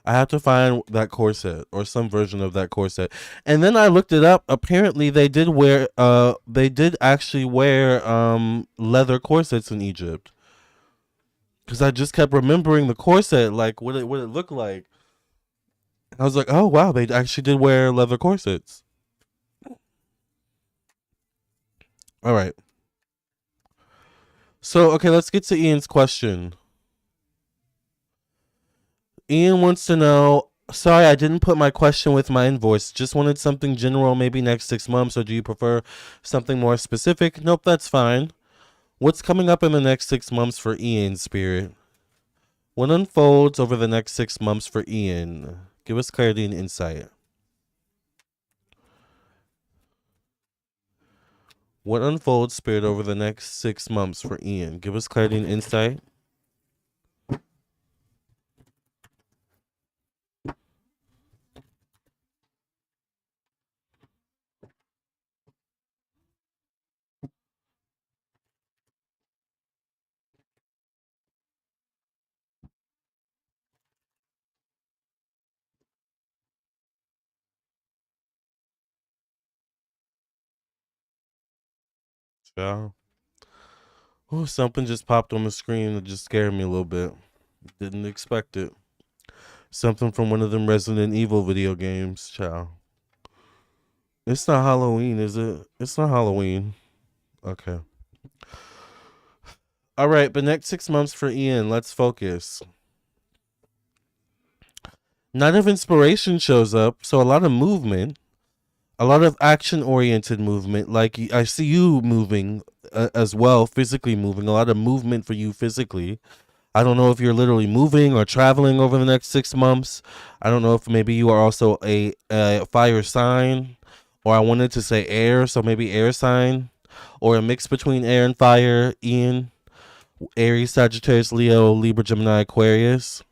I have to find that corset or some version of that corset. And then I looked it up. Apparently they did actually wear leather corsets in Egypt. Cuz I just kept remembering the corset, like what it looked like. I was like, "Oh wow, they actually did wear leather corsets." All right. So, okay, let's get to Ian's question. Ian wants to know, sorry, I didn't put my question with my invoice. Just wanted something general, maybe next 6 months, or do you prefer something more specific? Nope, that's fine. What's coming up in the next 6 months for Ian, Spirit? What unfolds over the next 6 months for Ian? Give us clarity and insight. What unfolds, Spirit, over the next 6 months for Ian? Give us clarity and insight. Yeah. Oh, something just popped on the screen that just scared me a little bit. Didn't expect it. Something from one of them Resident Evil video games, child. It's not Halloween, is it? It's not Halloween. Okay. All right, but next 6 months for Ian, let's focus. Night of Inspiration shows up, so a lot of movement, a lot of action-oriented movement. Like I see you moving as well, physically moving. A lot of movement for you physically. I don't know if you're literally moving or traveling over the next 6 months. I don't know if maybe you are also a fire sign, or I wanted to say air, so maybe air sign, or a mix between air and fire. Ian, Aries, Sagittarius, Leo, Libra, Gemini, Aquarius.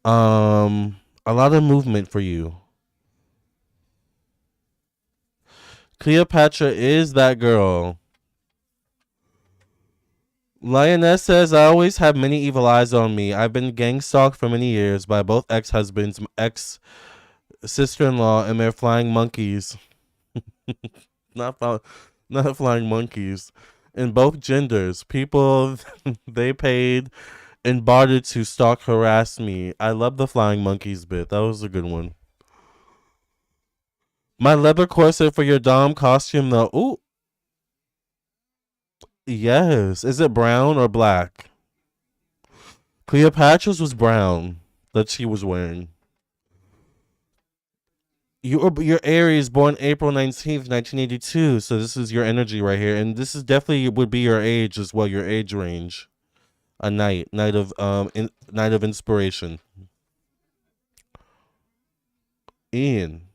A lot of movement for you. Cleopatra is that girl. Lioness says, I always have many evil eyes on me. I've been gang stalked for many years by both ex-husbands, ex-sister-in-law, and their flying monkeys. not, not flying monkeys. In both genders. People they paid and bartered to stalk, harass me. I love the flying monkeys bit. That was a good one. My leather corset for your Dom costume, though. Ooh, yes. Is it brown or black? Cleopatra's was brown that she was wearing. You're Aries, born April 19th, 1982. So this is your energy right here, and this is definitely would be your age as well. Your age range. A night of night of inspiration. Ian,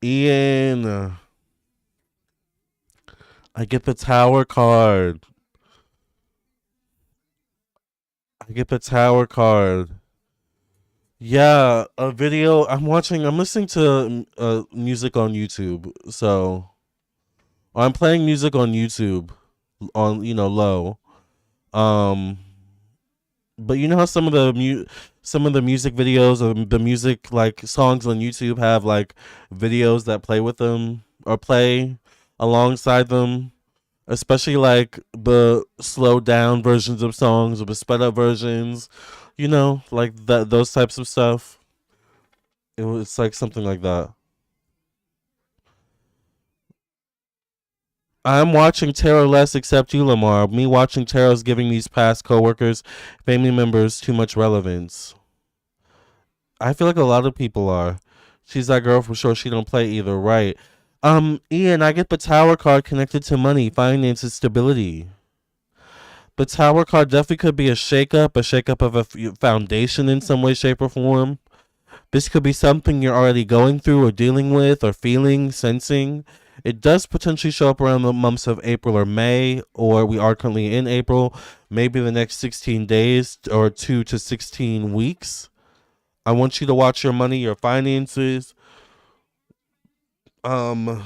Ian. I get the Tower card. I get the Tower card. Yeah, a video. I'm listening to music on YouTube. So I'm playing music on YouTube on low. Um, but you know how some of the music videos or the music like songs on YouTube have like videos that play with them or play alongside them, especially like the slowed down versions of songs or the sped up versions, like that those types of stuff. It's like something like that. I'm watching tarot less except you, Lamarr. Me watching tarot is giving these past coworkers, family members too much relevance. I feel like a lot of people are. She's that girl for sure. She don't play either, right? Ian, I get the Tower card connected to money, finances, stability. The Tower card definitely could be a shakeup of a foundation in some way, shape, or form. This could be something you're already going through or dealing with or feeling, sensing. It does potentially show up around the months of April or May, or we are currently in April, maybe the next 16 days or 2 to 16 weeks. I want you to watch your money, your finances, um,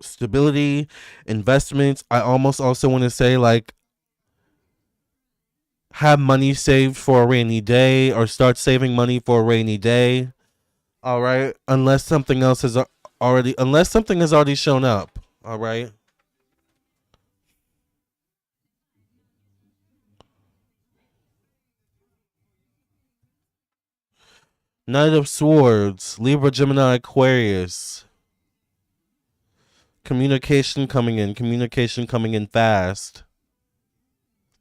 stability, investments. I almost also want to say, like, have money saved for a rainy day or start saving money for a rainy day. All right. Unless something has already shown up. All right. Knight of Swords, Libra, Gemini, Aquarius. Communication coming in fast.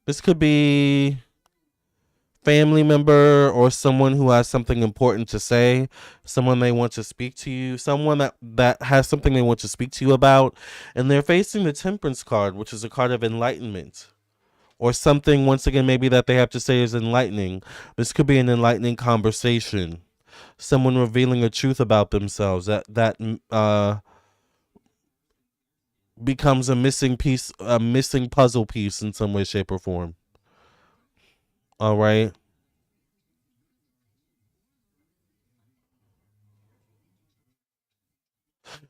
This could be family member or someone who has something important to say. Someone may want to speak to you. Someone that has something they want to speak to you about. And they're facing the Temperance card, which is a card of enlightenment. Or something, once again, maybe that they have to say is enlightening. This could be an enlightening conversation. Someone revealing a truth about themselves that becomes a missing piece, a missing puzzle piece in some way, shape, or form. All right.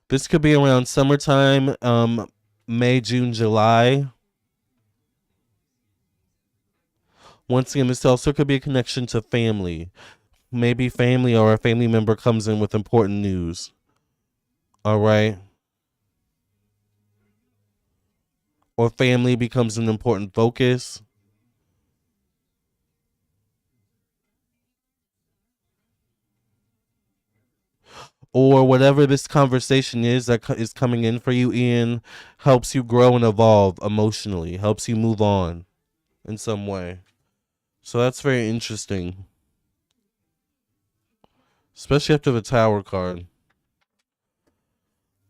This could be around summertime, May, June, July. Once again, this also could be a connection to family. Maybe family or a family member comes in with important news. All right. Or family becomes an important focus. Or whatever this conversation is that is coming in for you, Ian, helps you grow and evolve emotionally, helps you move on in some way. So that's very interesting, especially after the Tower card.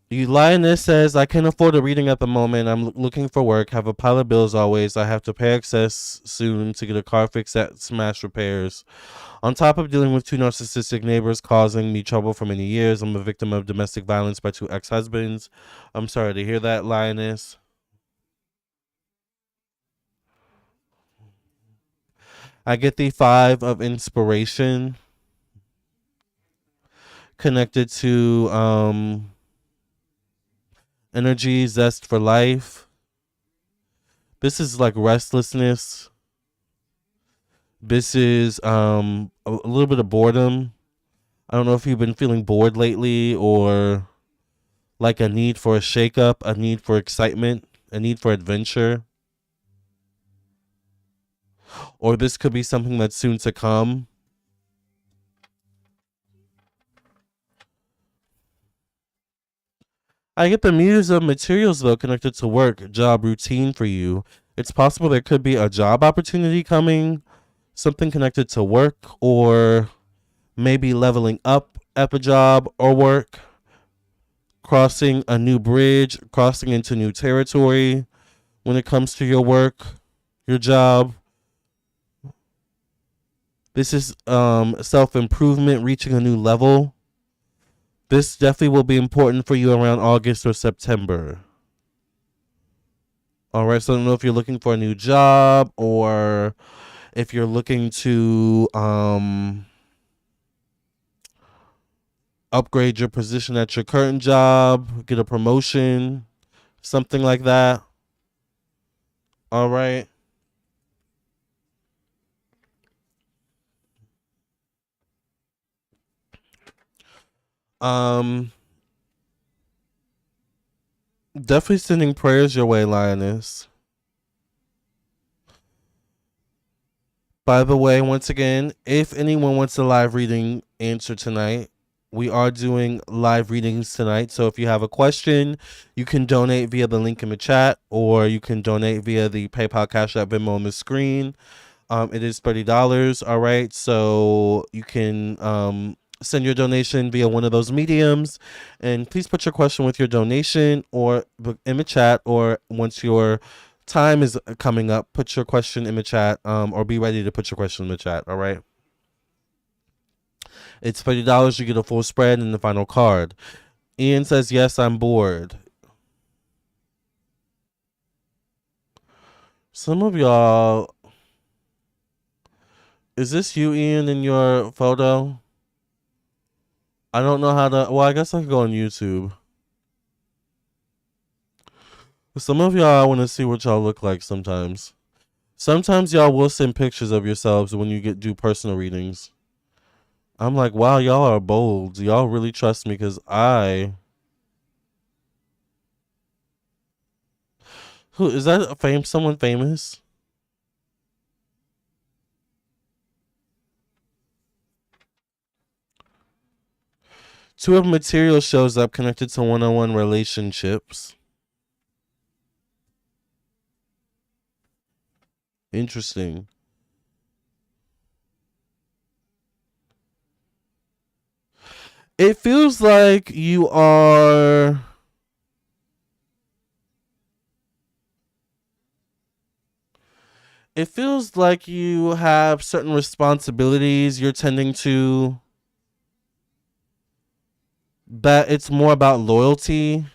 The Lioness says, I can't afford a reading at the moment. I'm looking for work, have a pile of bills always. I have to pay excess soon to get a car fixed at Smash Repairs. On top of dealing with two narcissistic neighbors causing me trouble for many years, I'm a victim of domestic violence by two ex-husbands. I'm sorry to hear that, Lioness. I get the Five of Inspiration connected to energy, zest for life. This is like restlessness. This is a little bit of boredom. I don't know if you've been feeling bored lately or like a need for a shakeup, a need for excitement, a need for adventure. Or this could be something that's soon to come. I get the muse of materials though connected to work, job, routine for you. It's possible there could be a job opportunity coming, something connected to work, or maybe leveling up at the job or work, crossing a new bridge, crossing into new territory when it comes to your work, your job. This is self improvement, reaching a new level. This definitely will be important for you around August or September. All right, so I don't know if you're looking for a new job or if you're looking to upgrade your position at your current job, get a promotion, something like that. All right. Um, Definitely sending prayers your way, Lioness. By the way, once again, if anyone wants a live reading answer tonight, we are doing live readings tonight. So if you have a question, you can donate via the link in the chat, or you can donate via the PayPal, Cash App, Venmo on the screen. It is $30. All right. So you can send your donation via one of those mediums. And please put your question with your donation or in the chat, or once your time is coming up, put your question in the chat, or be ready to put your question in the chat. All right. It's $30. You get a full spread and the final card. Ian says, yes, I'm bored. Some of y'all... Is this you, Ian, in your photo? I don't know how to... Well, I guess I could go on YouTube. Some of y'all, I want to see what y'all look like sometimes. Sometimes y'all will send pictures of yourselves when you do personal readings. I'm like, wow, y'all are bold. Y'all really trust me because I... Who is that? Someone famous? Two of material shows up connected to one-on-one relationships. Interesting. It feels like you are... It feels like you have certain responsibilities you're tending to. That it's more about loyalty.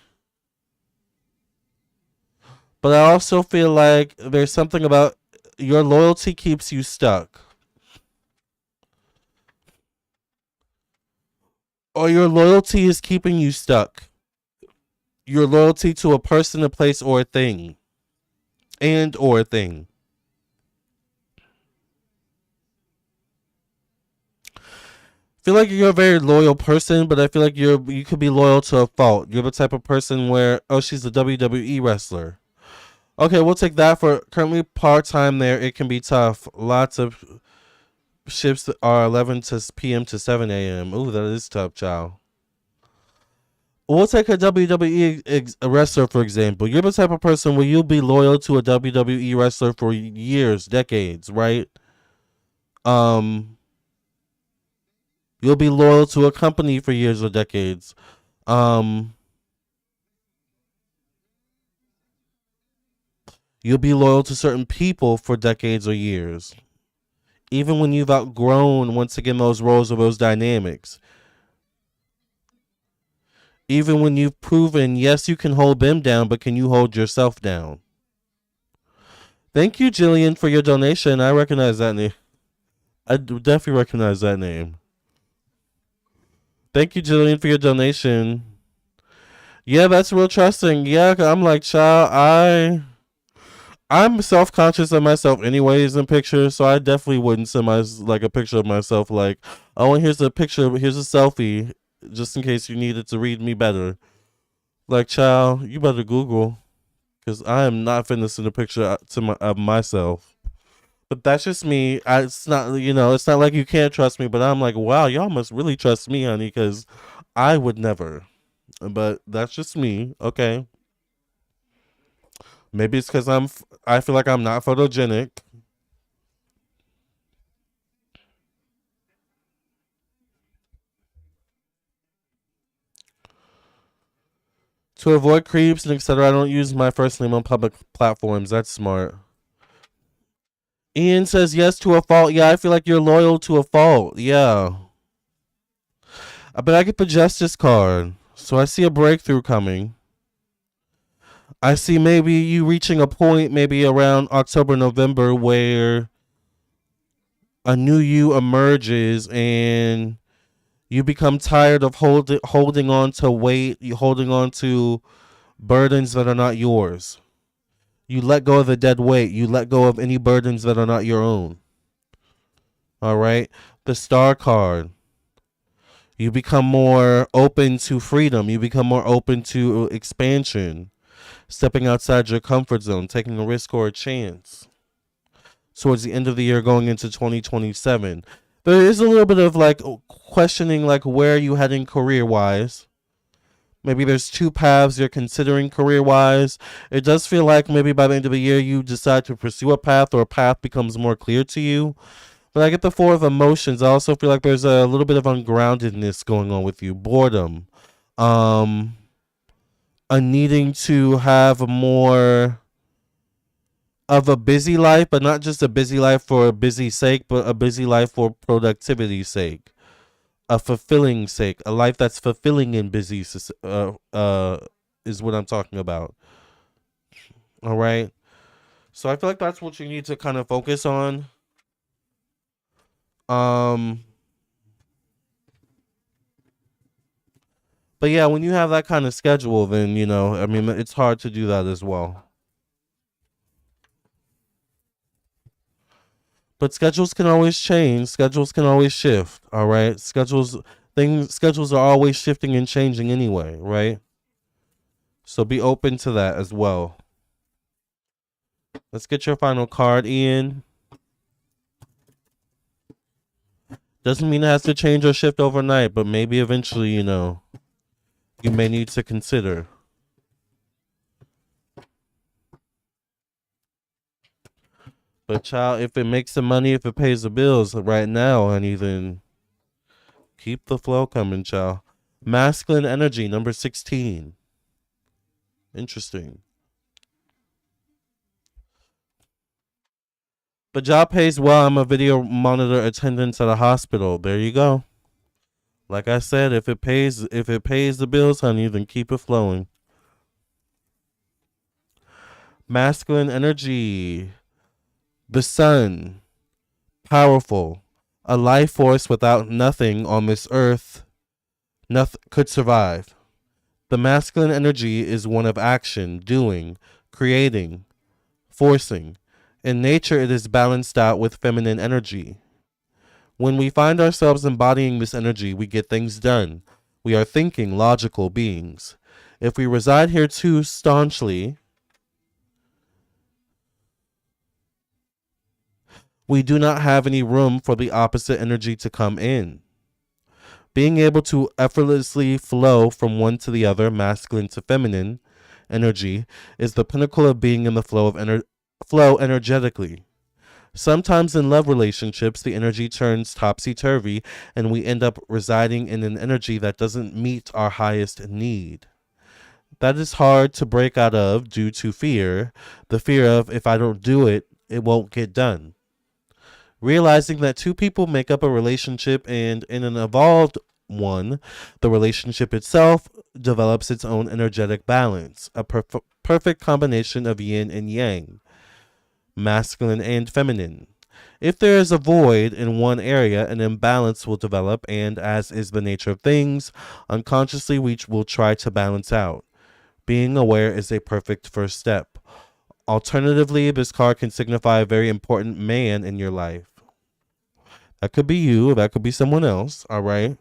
But I also feel like there's something about your loyalty keeps you stuck. Or your loyalty is keeping you stuck. Your loyalty to a person, a place, or a thing. And or a thing. I feel like you're a very loyal person, but I feel like you could be loyal to a fault. You're the type of person where, oh, she's a WWE wrestler. Okay, we'll take that for currently part-time there. It can be tough. Lots of shifts that are 11 p.m. to 7 a.m. Ooh, that is tough, child. We'll take a WWE wrestler, for example. You're the type of person where you'll be loyal to a WWE wrestler for years, decades, right? You'll be loyal to a company for years or decades. You'll be loyal to certain people for decades or years. Even when you've outgrown, once again, those roles or those dynamics. Even when you've proven, yes, you can hold them down, but can you hold yourself down? Thank you, Jillian, for your donation. I recognize that name. I definitely recognize that name. Thank you, Jillian, for your donation. Yeah, that's real trusting. Yeah, I'm like, child, I'm self-conscious of myself anyways in pictures, so I definitely wouldn't send a picture of myself like, oh, and here's a picture, here's a selfie, just in case you needed to read me better. Like, child, you better Google, because I am not finna send a picture of myself. But that's just me. It's not, it's not like you can't trust me, but I'm like, wow, y'all must really trust me, honey, because I would never. But that's just me, okay? Maybe it's because I feel like I'm not photogenic. To avoid creeps and etc., I don't use my first name on public platforms. That's smart. Ian says yes to a fault. Yeah, I feel like you're loyal to a fault. Yeah. But I get the justice card. So I see a breakthrough coming. I see maybe you reaching a point maybe around October, November where a new you emerges and you become tired of holding on to weight, you holding on to burdens that are not yours. You let go of the dead weight. You let go of any burdens that are not your own. All right? The star card. You become more open to freedom. You become more open to expansion. Stepping outside your comfort zone, taking a risk or a chance. Towards the end of the year going into 2027. There is a little bit of questioning where are you heading career-wise. Maybe there's two paths you're considering career-wise. It does feel like maybe by the end of the year you decide to pursue a path or a path becomes more clear to you. But I get the four of emotions. I also feel like there's a little bit of ungroundedness going on with you. Boredom. A needing to have more of a busy life, but not just a busy life for a busy sake, but a busy life for productivity's sake. a fulfilling sake, a life that's fulfilling and busy, is what I'm talking about. All right. So I feel like that's what you need to kind of focus on. Um, but yeah, when you have that kind of schedule, then I mean, it's hard to do that as well. But schedules can always change. Schedules can always shift. All right. Schedules are always shifting and changing anyway, right? So be open to that as well. Let's get your final card, Ian. Doesn't mean it has to change or shift overnight, but maybe eventually, you may need to consider. But child, if it makes the money, if it pays the bills right now, honey, then keep the flow coming, child. Masculine energy, number 16. Interesting. The job pays well. I'm a video monitor attendant at a hospital. There you go. Like I said, if it pays the bills, honey, then keep it flowing. Masculine energy. The sun. Powerful. A life force without nothing on this earth nothing could survive. The masculine energy is one of action, doing, creating, forcing. In nature, it is balanced out with feminine energy. When we find ourselves embodying this energy, we get things done. We are thinking, logical beings. If we reside here too staunchly, we do not have any room for the opposite energy to come in. Being able to effortlessly flow from one to the other, masculine to feminine energy, is the pinnacle of being in the flow flow energetically. Sometimes in love relationships, the energy turns topsy turvy, and we end up residing in an energy that doesn't meet our highest need. That is hard to break out of due to fear, the fear of if I don't do it, it won't get done. Realizing that two people make up a relationship, and in an evolved one, the relationship itself develops its own energetic balance, a perfect combination of yin and yang, masculine and feminine. If there is a void in one area, an imbalance will develop, and as is the nature of things, unconsciously we will try to balance out. Being aware is a perfect first step. Alternatively, this card can signify a very important man in your life. That could be you, or that could be someone else. All right.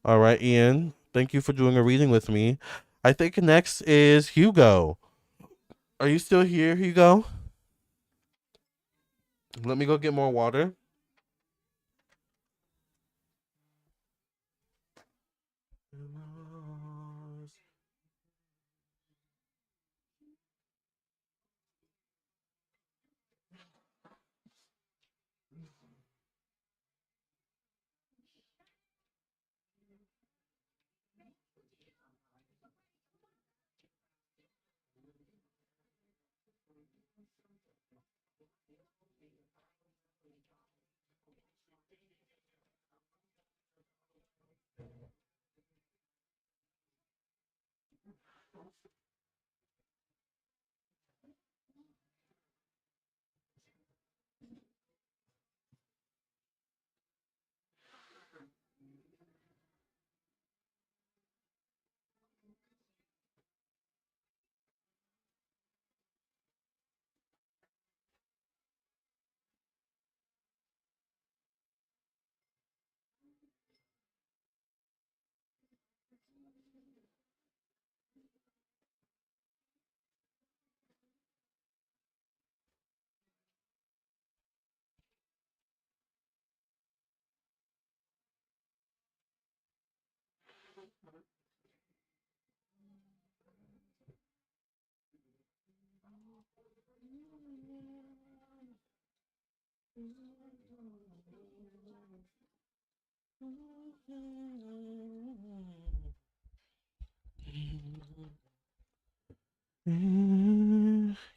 All right, Ian. Thank you for doing a reading with me. I think next is Hugo. Are you still here, Hugo? Let me go get more water.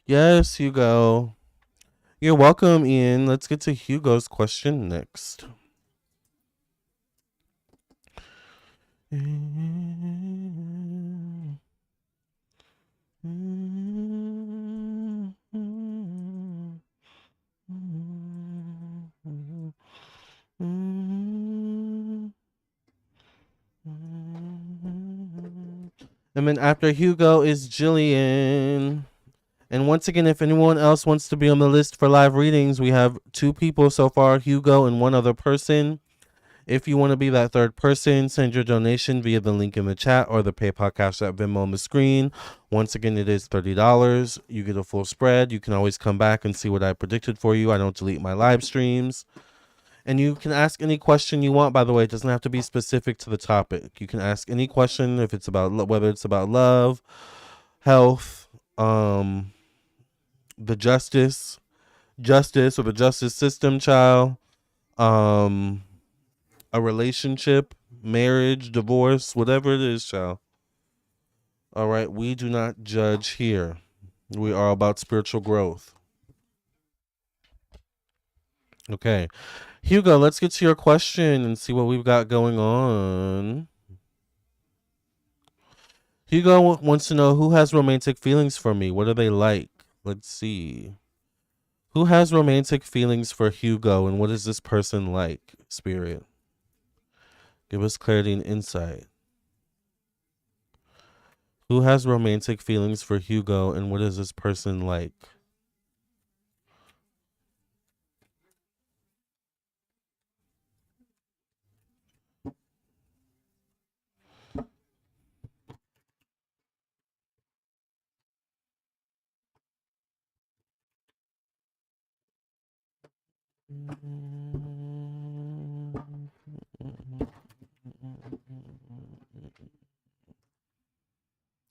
Yes, Hugo. You're welcome, Ian. Let's get to Hugo's question next. And then after Hugo is Jillian. And once again, if anyone else wants to be on the list for live readings, we have 2 people so far, Hugo and one other person. If you want to be that third person, send your donation via the link in the chat or the PayPal Cash App Venmo on the screen. Once again, it is $30. You get a full spread. You can always come back and see what I predicted for you. I don't delete my live streams. And you can ask any question you want, by the way. It doesn't have to be specific to the topic. You can ask any question if it's about, whether it's about love, health, the justice or the justice system, child, a relationship, marriage, divorce, whatever it is, child. All right, we do not judge here. We are about spiritual growth. Okay, Hugo, let's get to your question and see what we've got going on. Hugo wants to know, who has romantic feelings for me? What are they like? Let's see. Who has romantic feelings for Hugo, and what is this person like, Spirit? Give us clarity and insight. Who has romantic feelings for Hugo, and what is this person like?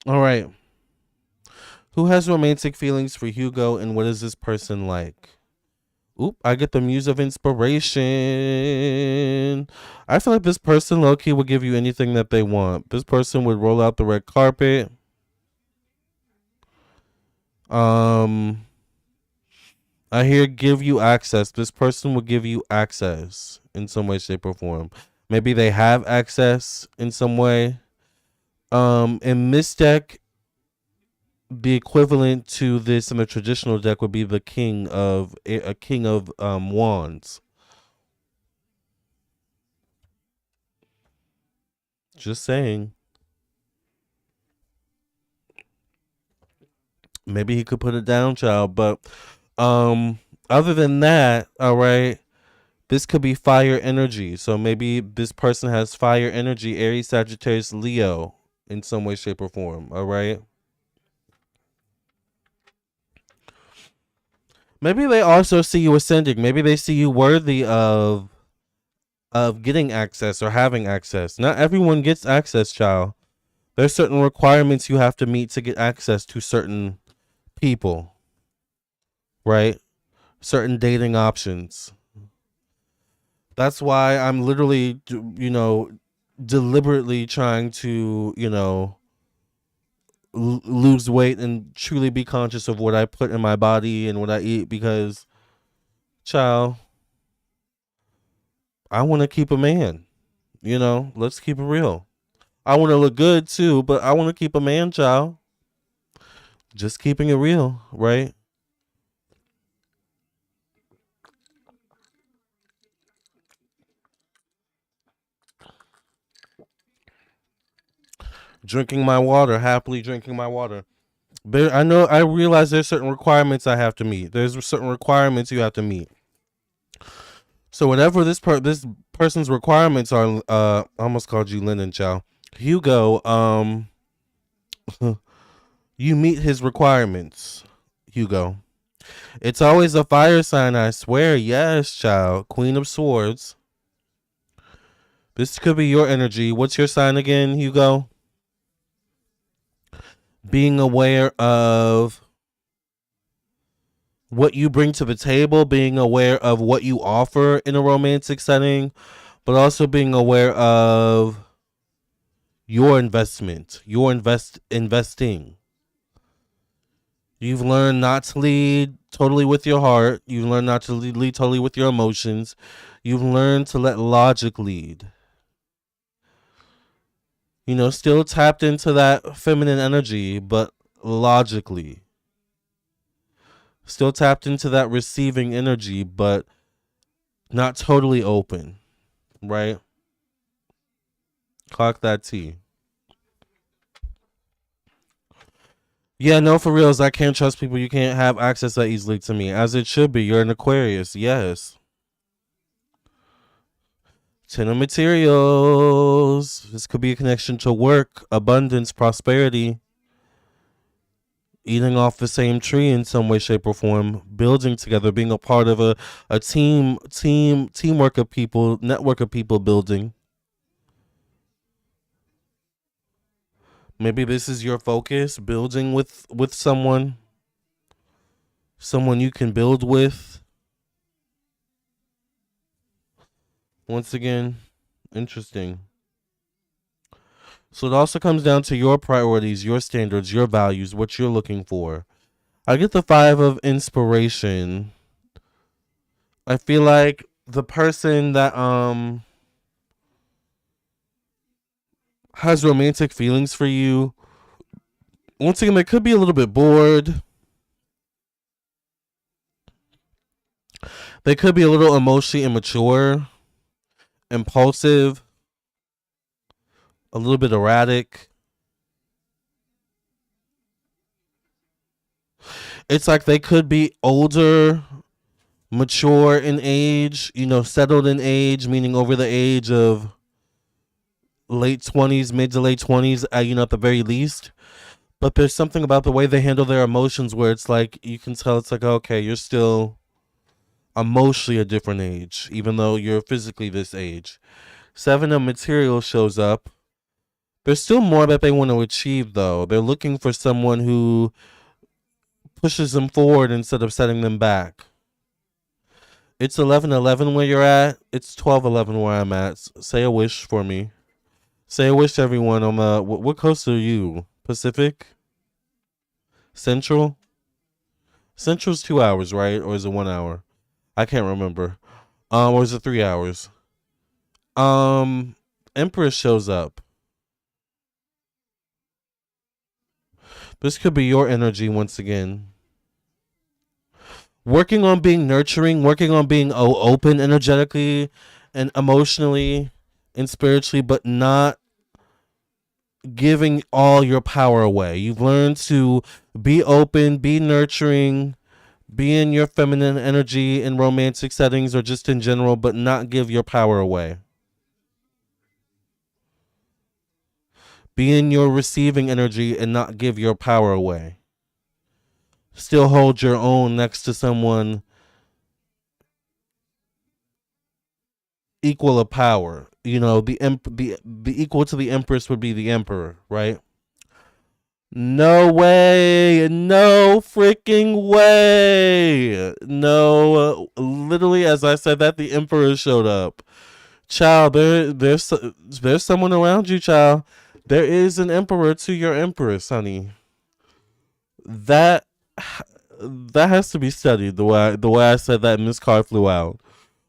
All right. Who has romantic feelings for Hugo, and what is this person like? Oop, I get the muse of inspiration. I feel like this person, low-key, would give you anything that they want. This person would roll out the red carpet. I hear give you access. This person will give you access in some way, shape, or form. Maybe they have access in some way. In this deck, the equivalent to this in the traditional deck would be the king of wands. Just saying. Maybe he could put it down, child. But other than that, all right, this could be fire energy. So maybe this person has fire energy, Aries, Sagittarius, Leo, in some way, shape, or form. All right. Maybe they also see you ascending. Maybe they see you worthy of getting access or having access. Not everyone gets access, child. There's certain requirements you have to meet to get access to certain people, right? Certain dating options. That's why I'm literally, deliberately trying to, lose weight and truly be conscious of what I put in my body and what I eat, because, child, I want to keep a man. Let's keep it real. I want to look good too, but I want to keep a man, child. Just keeping it real, right? Drinking my water, happily drinking my water. But I realize there's certain requirements I have to meet. There's certain requirements you have to meet. So whatever this person's requirements are, I almost called you Lennon, child. Hugo, you meet his requirements, Hugo. It's always a fire sign, I swear. Yes, child. Queen of Swords. This could be your energy. What's your sign again, Hugo? Being aware of what you bring to the table, being aware of what you offer in a romantic setting, but also being aware of your investment, investing. You've learned not to lead totally with your heart. You've learned not to lead totally with your emotions. You've learned to let logic lead. Still tapped into that feminine energy, but logically. Still tapped into that receiving energy, but not totally open, right? Clock that T. Yeah, no, for reals. I can't trust people. You can't have access that easily to me, as it should be. You're an Aquarius, yes. Ten of materials. This could be a connection to work, abundance, prosperity, eating off the same tree in some way, shape, or form, building together, being a part of a teamwork of people, network of people building. Maybe this is your focus, building with someone you can build with. Once again, interesting. So it also comes down to your priorities, your standards, your values, what you're looking for. I get the five of inspiration. I feel like the person that has romantic feelings for you, once again, they could be a little bit bored. They could be a little emotionally immature, impulsive, a little bit erratic. It's like they could be older, mature in age, settled in age, meaning over the age of late 20s, mid to late 20s, at the very least. But there's something about the way they handle their emotions where it's like, you can tell it's like, okay, you're still emotionally a different age, even though you're physically this age. Seven of material shows up. There's still more that they want to achieve, though. They're looking for someone who pushes them forward instead of setting them back. It's 11:11 where you're at. It's 12:11 where I'm at. Say a wish for me. Say a wish, everyone. On the what coast are you? Pacific? Central? Central's 2 hours, right? Or is it 1 hour? I can't remember. Or is it 3 hours? Um, Empress shows up. This could be your energy once again. Working on being nurturing, working on being open energetically and emotionally and spiritually, but not giving all your power away. You've learned to be open, be nurturing, be in your feminine energy in romantic settings or just in general, but not give your power away. Be in your receiving energy and not give your power away. Still hold your own next to someone equal of power. The equal to the empress would be the emperor, right? No way. No freaking way. No. Literally, as I said that, the emperor showed up. Child, there's someone around you, child. There is an emperor to your empress, honey. That that has to be studied. The way I said that, and this card flew out.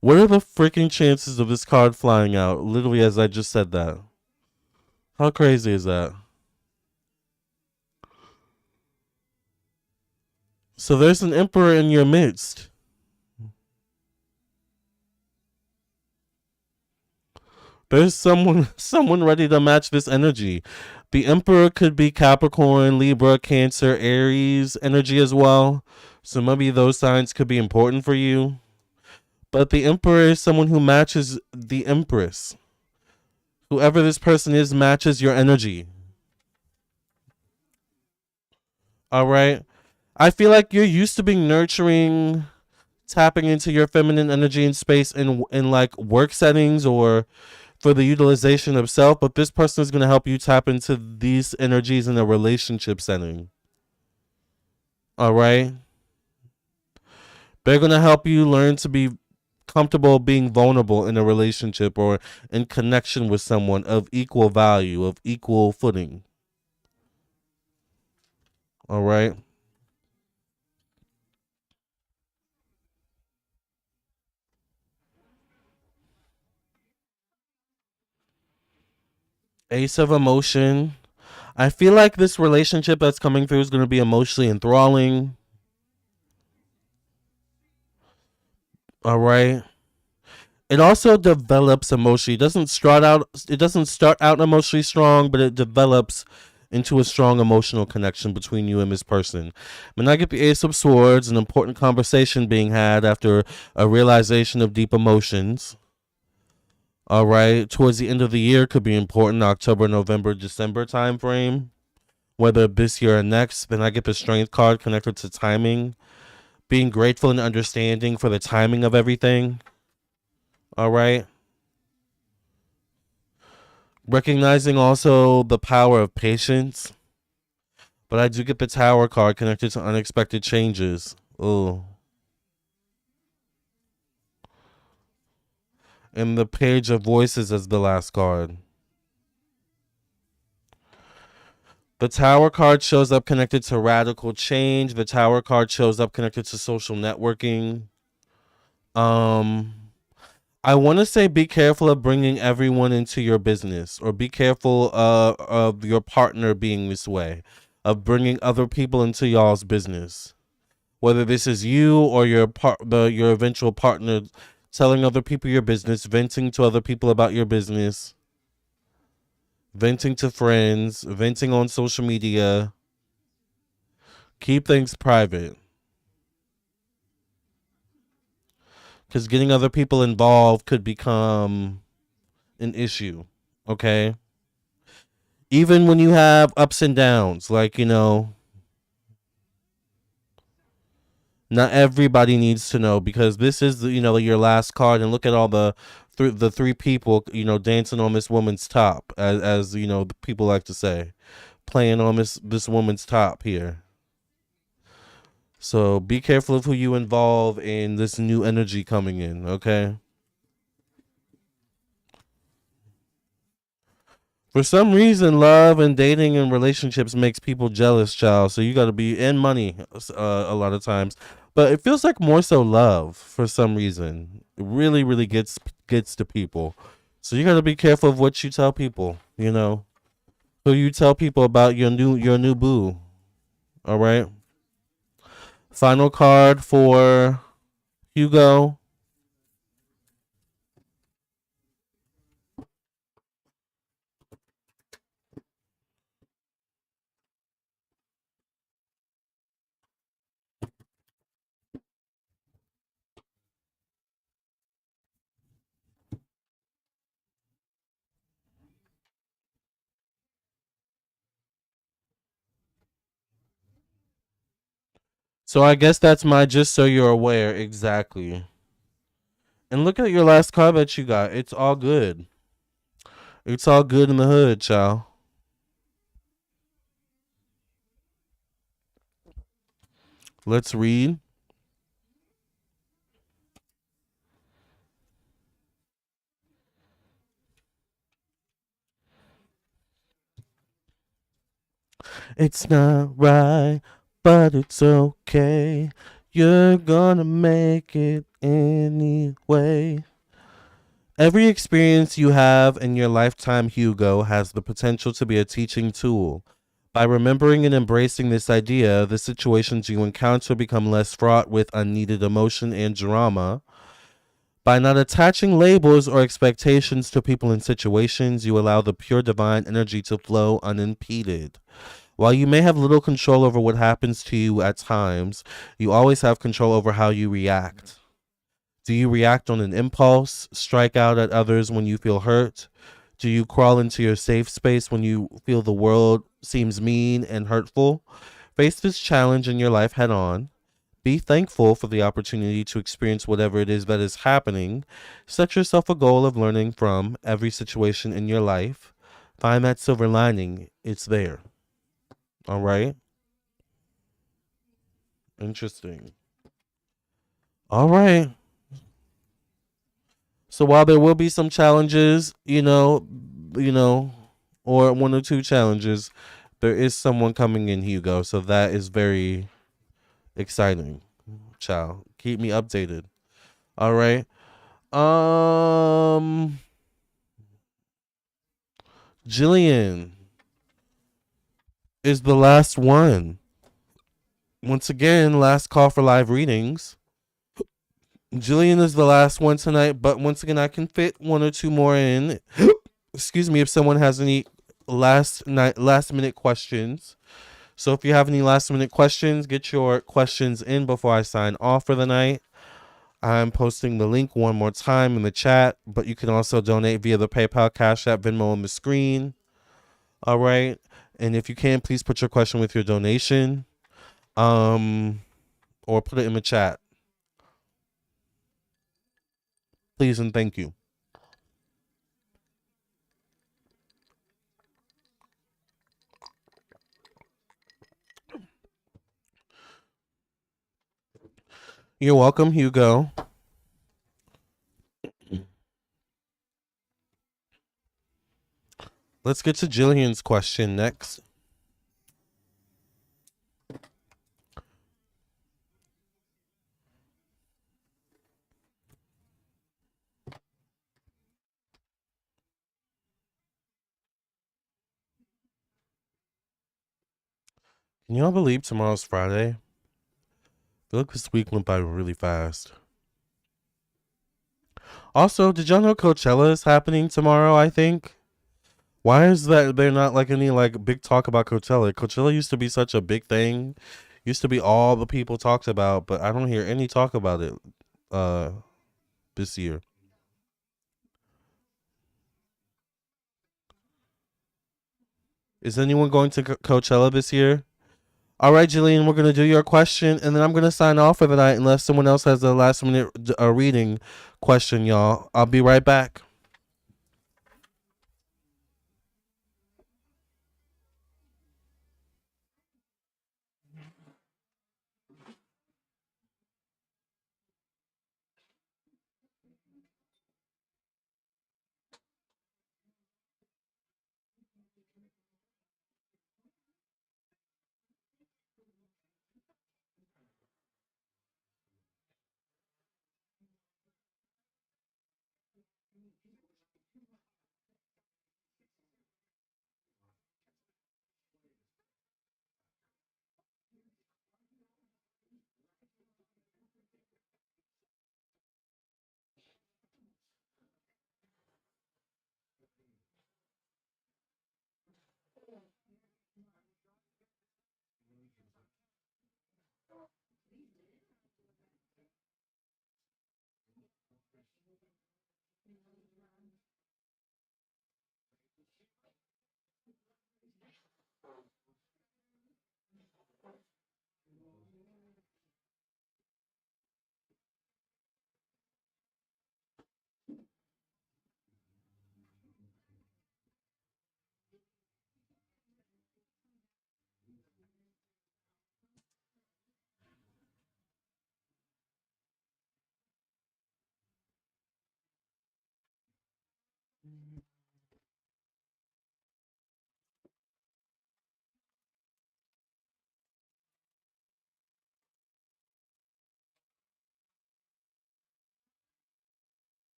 What are the freaking chances of this card flying out? Literally, as I just said that. How crazy is that? So there's an emperor in your midst. There's someone ready to match this energy. The emperor could be Capricorn, Libra, Cancer, Aries energy as well. So maybe those signs could be important for you. But the emperor is someone who matches the empress. Whoever this person is matches your energy. All right. I feel like you're used to being nurturing, tapping into your feminine energy and space in like work settings or for the utilization of self, but this person is going to help you tap into these energies in a relationship setting. All right. They're going to help you learn to be comfortable being vulnerable in a relationship or in connection with someone of equal value, of equal footing. All right. Ace of emotion. I feel like this relationship that's coming through is going to be emotionally enthralling. All right. It also develops emotionally. It doesn't start out emotionally strong, but it develops into a strong emotional connection between you and this person. When I get the Ace of Swords, an important conversation being had after a realization of deep emotions. All right. Towards the end of the year could be important, October, November, December time frame. Whether this year or next, then I get the Strength card connected to timing. Being grateful and understanding for the timing of everything. All right. Recognizing also the power of patience. But I do get the Tower card connected to unexpected changes. Ooh. And the Page of Voices as the last card. The Tower card shows up connected to radical change. The Tower card shows up connected to social networking. Um, I want to say be careful of bringing everyone into your business, or be careful of your partner being this way, of bringing other people into y'all's business. Whether this is you or your eventual partner, telling other people your business, venting to other people about your business, venting to friends, venting on social media. Keep things private, because getting other people involved could become an issue. Okay? Even when you have ups and downs, like, not everybody needs to know, because this is your last card, and look at all the three people dancing on this woman's top, as the people like to say, playing on this woman's top here. So be careful of who you involve in this new energy coming in. Okay. For some reason, love and dating and relationships makes people jealous, child. So you got to be in money a lot of times, but it feels like more so love for some reason. It really, really gets to people. So you got to be careful of what you tell people. Who you tell people about your new boo. All right. Final card for Hugo. So I guess that's my just so you're aware exactly. And look at your last card that you got. It's all good. It's all good in the hood, child. Let's read. It's not right, but it's okay. You're gonna make it anyway. Every experience you have in your lifetime, Hugo, has the potential to be a teaching tool. By remembering and embracing this idea, the situations you encounter become less fraught with unneeded emotion and drama. By not attaching labels or expectations to people and situations, you allow the pure divine energy to flow unimpeded. While you may have little control over what happens to you at times, you always have control over how you react. Do you react on an impulse, strike out at others when you feel hurt? Do you crawl into your safe space when you feel the world seems mean and hurtful? Face this challenge in your life head on. Be thankful for the opportunity to experience whatever it is that is happening. Set yourself a goal of learning from every situation in your life. Find that silver lining, it's there. All right. Interesting. All right. So while there will be some challenges, you know, or one or two challenges, there is someone coming in, Hugo. So that is very exciting. Child, keep me updated. All right. Um, Jillian is the last one. Once again, last call for live readings. Jillian is the last one tonight, but once again, I can fit one or two more in. Excuse me, if someone has any last minute questions. So if you have any last minute questions, get your questions in before I sign off for the night. I'm posting the link one more time in the chat, but you can also donate via the PayPal, Cash App, Venmo on the screen. All right. And if you can, please put your question with your donation. Or put it in the chat. Please and thank you. You're welcome, Hugo. Let's get to Jillian's question next. Can y'all believe tomorrow's Friday? I feel like this week went by really fast. Also, did y'all know Coachella is happening tomorrow, I think? Why is that there not like any like big talk about Coachella? Coachella used to be such a big thing. Used to be all the people talked about, but I don't hear any talk about it this year. Is anyone going to Coachella this year? All right, Jillian, we're going to do your question, and then I'm going to sign off for the night unless someone else has a last minute reading question, y'all. I'll be right back.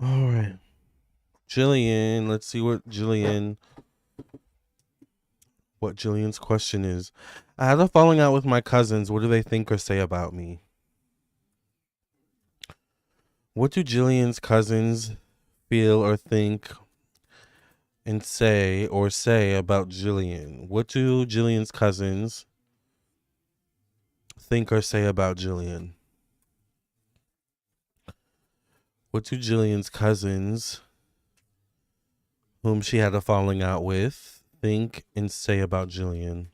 All right. Jillian, let's see what Jillian's question is. I had a falling out with my cousins. What do they think or say about me? What do Jillian's cousins feel or think and say about Jillian? What do Jillian's cousins think or say about Jillian? What do Jillian's cousins, whom she had a falling out with, think and say about Jillian?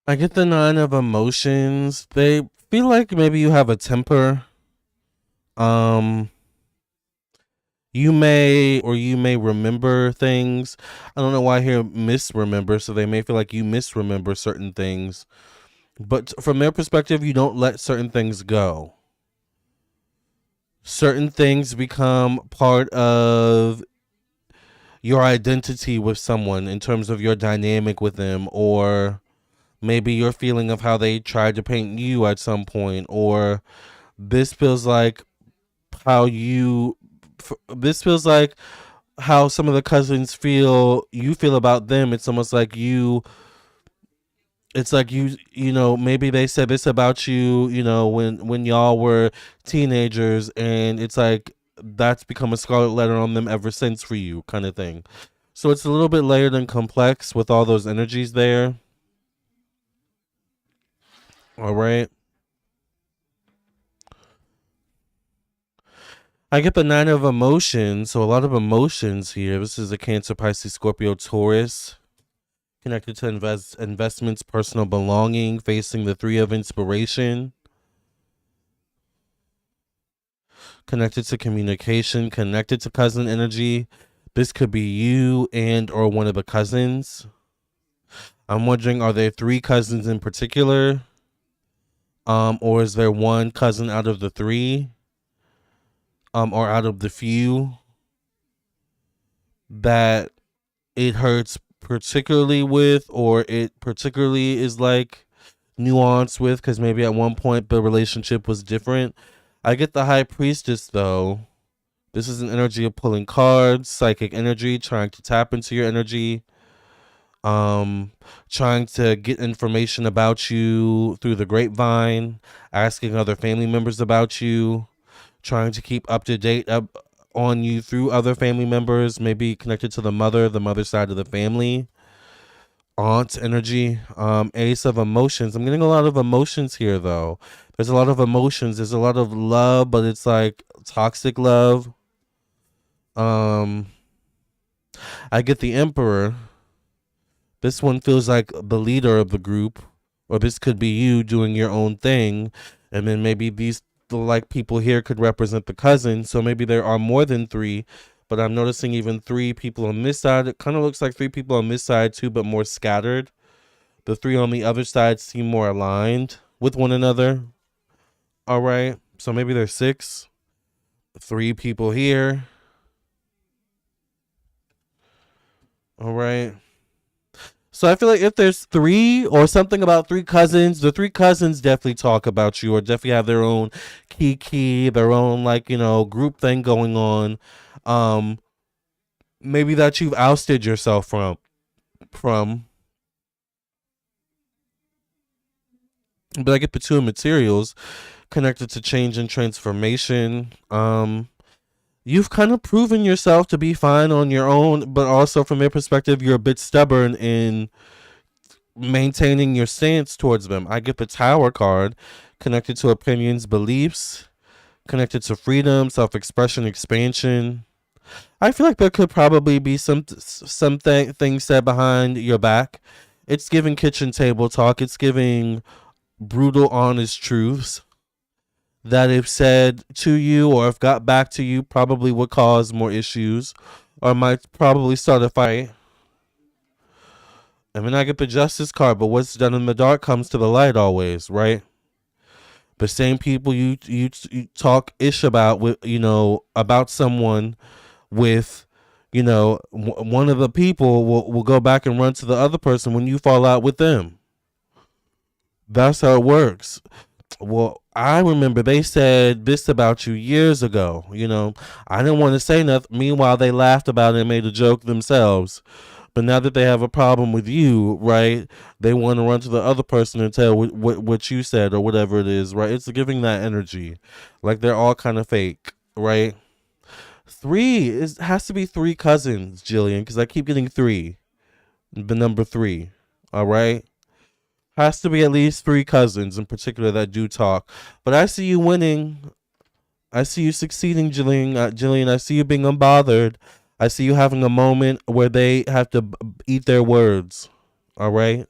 I get the nine of emotions. They feel like maybe you have a temper. Um, you may remember things. I don't know why I hear misremember, so they may feel like you misremember certain things. But from their perspective, you don't let certain things go. Certain things become part of your identity with someone in terms of your dynamic with them, or maybe your feeling of how they tried to paint you at some point, or this feels like how you this feels like how some of the cousins feel you feel about them. It's almost like you know, maybe they said this about you, you know, when y'all were teenagers, and it's like that's become a scarlet letter on them ever since for you, kind of thing. So it's a little bit layered and complex with all those energies there. All right. I get the nine of emotions, so a lot of emotions here. This is a Cancer, Pisces, Scorpio, Taurus, connected to investments, personal belonging, facing the three of inspiration, connected to communication, connected to cousin energy. This could be you and or one of the cousins. I'm wondering, are there three cousins in particular? Or is there one cousin out of the three? Or out of the few that it hurts particularly with, or it particularly is like nuanced with, because maybe at one point the relationship was different. I get the high priestess though. This is an energy of pulling cards, psychic energy, trying to tap into your energy, um, trying to get information about you through the grapevine, asking other family members about you, trying to keep up to date up on you through other family members, maybe connected to the mother side of the family. Aunt energy, ace of emotions. I'm getting a lot of emotions here though. There's a lot of emotions. There's a lot of love, but it's like toxic love. Um, I get the emperor. This one feels like the leader of the group, or this could be you doing your own thing, and then maybe these the like people here could represent the cousin. So maybe there are more than three, but I'm noticing even three people on this side. It kind of looks like three people on this side too, but more scattered. The three on the other side seem more aligned with one another. All right, so maybe there's six. Three people here. All right. So I feel like if there's three or something about three cousins, the three cousins definitely talk about you, or definitely have their own key, their own like, you know, group thing going on. Um, maybe that you've ousted yourself from. But I get the two materials connected to change and transformation. You've kind of proven yourself to be fine on your own, but also from their perspective, you're a bit stubborn in maintaining your stance towards them. I get the Tower card connected to opinions, beliefs, connected to freedom, self-expression, expansion. I feel like there could probably be something things said behind your back. It's giving kitchen table talk. It's giving brutal, honest truths that if said to you or if got back to you probably would cause more issues or might probably start a fight. And then I get the justice card, but what's done in the dark comes to the light always, right? The same people you talk ish about with, you know, about someone with, you know, one of the people will go back and run to the other person when you fall out with them. That's how it works. Well, I remember they said this about you years ago. You know, I didn't want to say nothing. Meanwhile, they laughed about it and made a joke themselves. But now that they have a problem with you, right, they want to run to the other person and tell what you said or whatever it is, right? It's giving that energy. Like they're all kind of fake, right? Three is has to be three cousins, Jillian, because I keep getting three. The number three. All right. Has to be at least three cousins in particular that do talk. But I see you winning. I see you succeeding, Jillian. Jillian, I see you being unbothered. I see you having a moment where they have to eat their words. All right?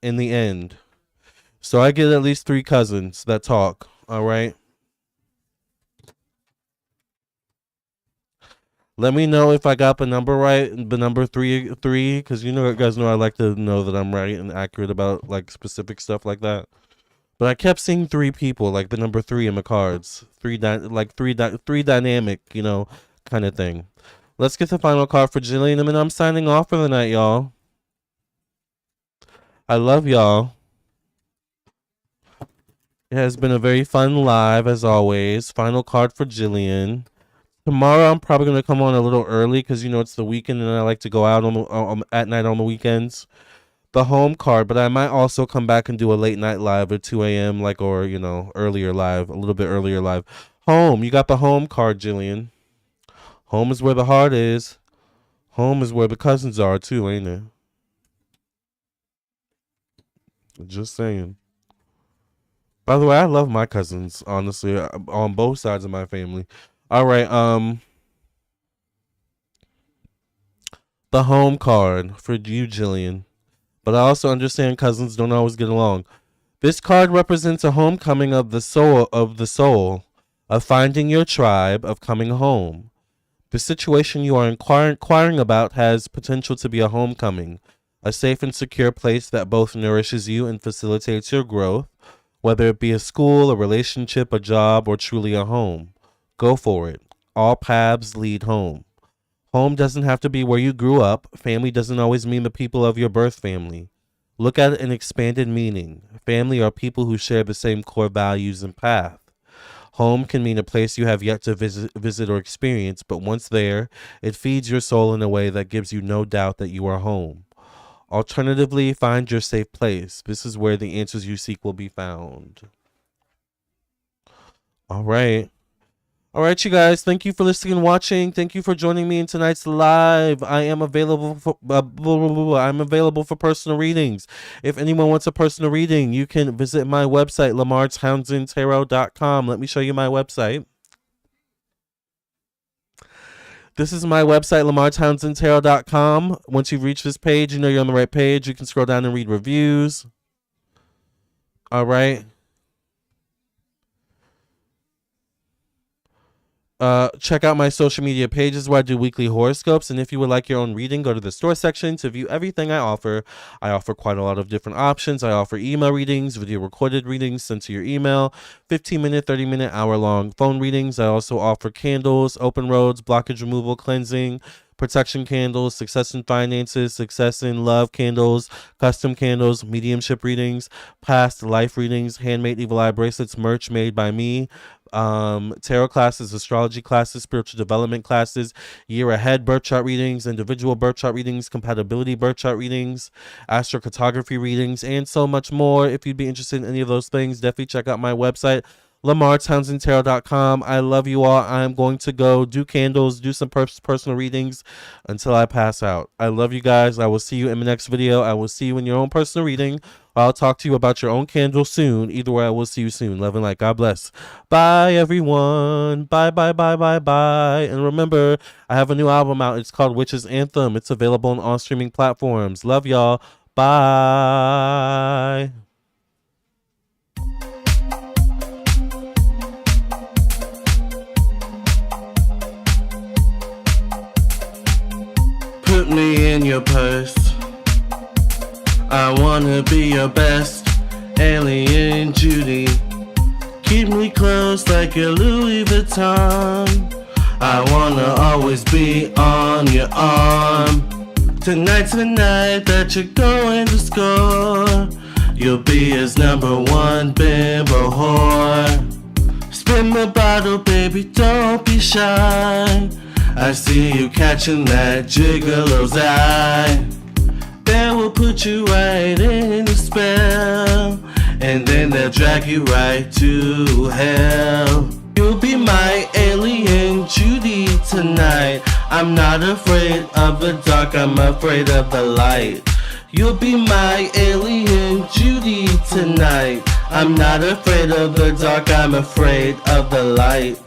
in the end. So I get at least 3 cousins that talk. All right. Let me know if I got the number right, the number three, because you guys know I like to know that I'm right and accurate about like specific stuff like that. But I kept seeing 3 people, like the number 3 in the cards, three dynamic, kind of thing. Let's get the final card for Jillian, and then I'm signing off for the night, y'all. I love y'all. It has been a very fun live as always. Final card for Jillian. Tomorrow I'm probably gonna come on a little early because it's the weekend and I like to go out at night on the weekends. The home card, but I might also come back and do a late night live at 2 a.m. or earlier live, a little bit earlier live. Home, you got the home card, Jillian. Home is where the heart is. Home is where the cousins are too, ain't it? Just saying. By the way, I love my cousins, honestly, on both sides of my family. All right, the home card for you, Jillian. But I also understand cousins don't always get along. This card represents a homecoming of the soul, of finding your tribe, of coming home. The situation you are inquiring about has potential to be a homecoming, a safe and secure place that both nourishes you and facilitates your growth, whether it be a school, a relationship, a job, or truly a home. Go for it. All paths lead home. Home doesn't have to be where you grew up. Family doesn't always mean the people of your birth family. Look at it in expanded meaning. Family are people who share the same core values and path. Home can mean a place you have yet to visit or experience, but once there, it feeds your soul in a way that gives you no doubt that you are home. Alternatively, find your safe place. This is where the answers you seek will be found. All right. All right, you guys. Thank you for listening and watching. Thank you for joining me in tonight's live. I am available for personal readings. If anyone wants a personal reading, you can visit my website, lamarrtownsendtarot.com. Let me show you my website. This is my website, lamarrtownsendtarot.com. Once you've reached this page, you're on the right page. You can scroll down and read reviews. All right. Check out my social media pages where I do weekly horoscopes, and if you would like your own reading, go to the store section to view everything I offer. I offer quite a lot of different options. I offer email readings, video recorded readings sent to your email, 15-minute, 30-minute, hour-long phone readings. I also offer candles, open roads, blockage removal, cleansing, protection candles, success in finances, success in love candles, custom candles, mediumship readings, past life readings, handmade evil eye bracelets, merch made by me, tarot classes, astrology classes, spiritual development classes, year ahead birth chart readings, individual birth chart readings, compatibility birth chart readings, astrocartography readings, and so much more. If you'd be interested in any of those things, definitely check out my website, lamarrtownsendtarot.com. I love you all. I'm going to go do candles, do some personal readings until I pass out. I love you guys. I will see you in the next video. I will see you in your own personal reading. I'll talk to you about your own candle soon. Either way, I will see you soon. Love and light. God bless. Bye, everyone. Bye, bye, bye, bye, bye. And remember, I have a new album out. It's called Witch's Anthem. It's available on all streaming platforms. Love y'all. Bye. Put me in your purse. I wanna be your best alien Judy. Keep me close like your Louis Vuitton. I wanna always be on your arm. Tonight's the night that you're going to score. You'll be his #1 bimbo whore. Spin the bottle, baby, don't be shy. I see you catching that gigolo's eye. That will put you right in the spell, and then they'll drag you right to hell. You'll be my alien Judy tonight. I'm not afraid of the dark, I'm afraid of the light. You'll be my alien Judy tonight. I'm not afraid of the dark, I'm afraid of the light.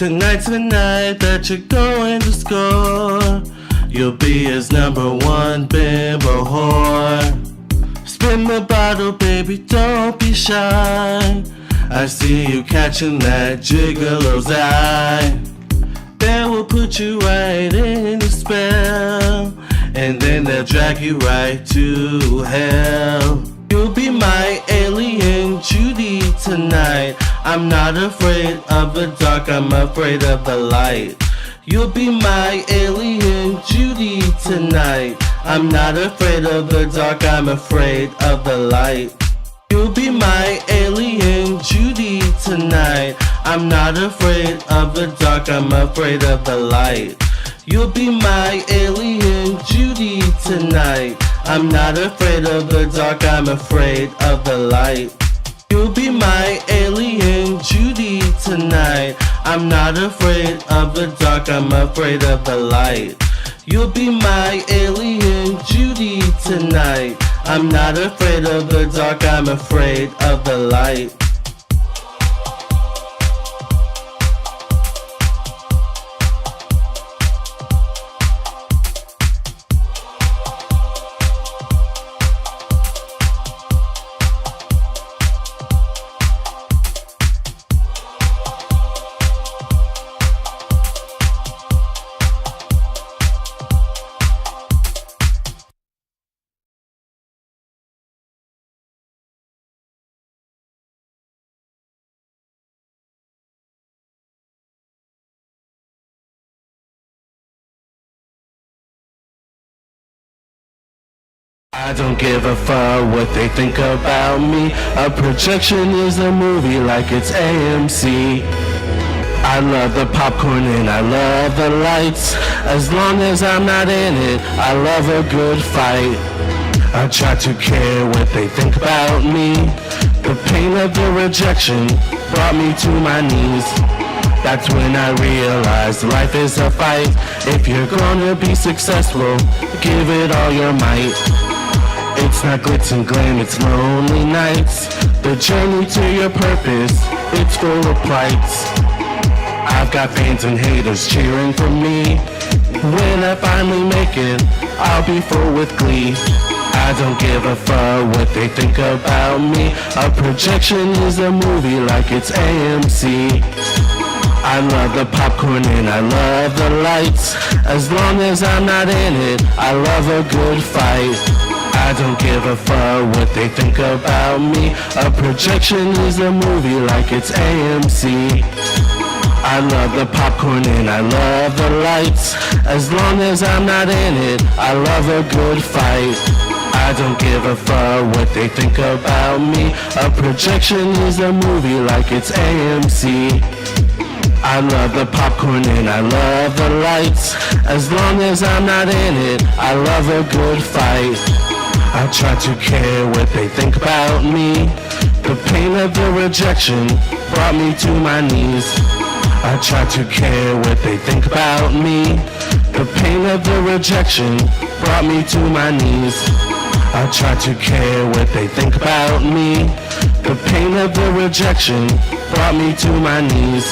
Tonight's the night that you're going to score. You'll be his number one bimbo whore. Spin the bottle, baby, don't be shy. I see you catching that gigolo's eye. They will put you right in the spell, and then they'll drag you right to hell. You'll be my alien Judy tonight. I'm not afraid of the dark, I'm afraid of the light. You'll be my alien Judy tonight. I'm not afraid of the dark, I'm afraid of the light. You'll be my alien Judy tonight. I'm not afraid of the dark, I'm afraid of the light. You'll be my alien Judy tonight. I'm not afraid of the dark, I'm afraid of the light. You'll be my alien Judy tonight. I'm not afraid of the dark, I'm afraid of the light. You'll be my alien Judy tonight. I'm not afraid of the dark, I'm afraid of the light. I don't give a fuck what they think about me. A projection is a movie like it's AMC. I love the popcorn and I love the lights. As long as I'm not in it, I love a good fight. I try to care what they think about me. The pain of the rejection brought me to my knees. That's when I realized life is a fight. If you're gonna be successful, give it all your might. It's not glitz and glam, it's lonely nights. The journey to your purpose, it's full of plights. I've got fans and haters cheering for me. When I finally make it, I'll be full with glee. I don't give a fuck what they think about me. A projection is a movie like it's AMC. I love the popcorn and I love the lights. As long as I'm not in it, I love a good fight. I don't give a fuck what they think about me. A projection is a movie like it's AMC. I love the popcorn and I love the lights. As long as I'm not in it, I love a good fight. I don't give a fuck what they think about me. A projection is a movie like it's AMC. I love the popcorn and I love the lights. As long as I'm not in it, I love a good fight. I try to care what they think about me. The pain of the rejection brought me to my knees. I try to care what they think about me. The pain of the rejection brought me to my knees. I try to care what they think about me. The pain of the rejection brought me to my knees.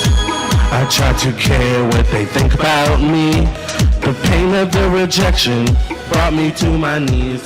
I try to care what they think about me. The pain of the rejection brought me to my knees.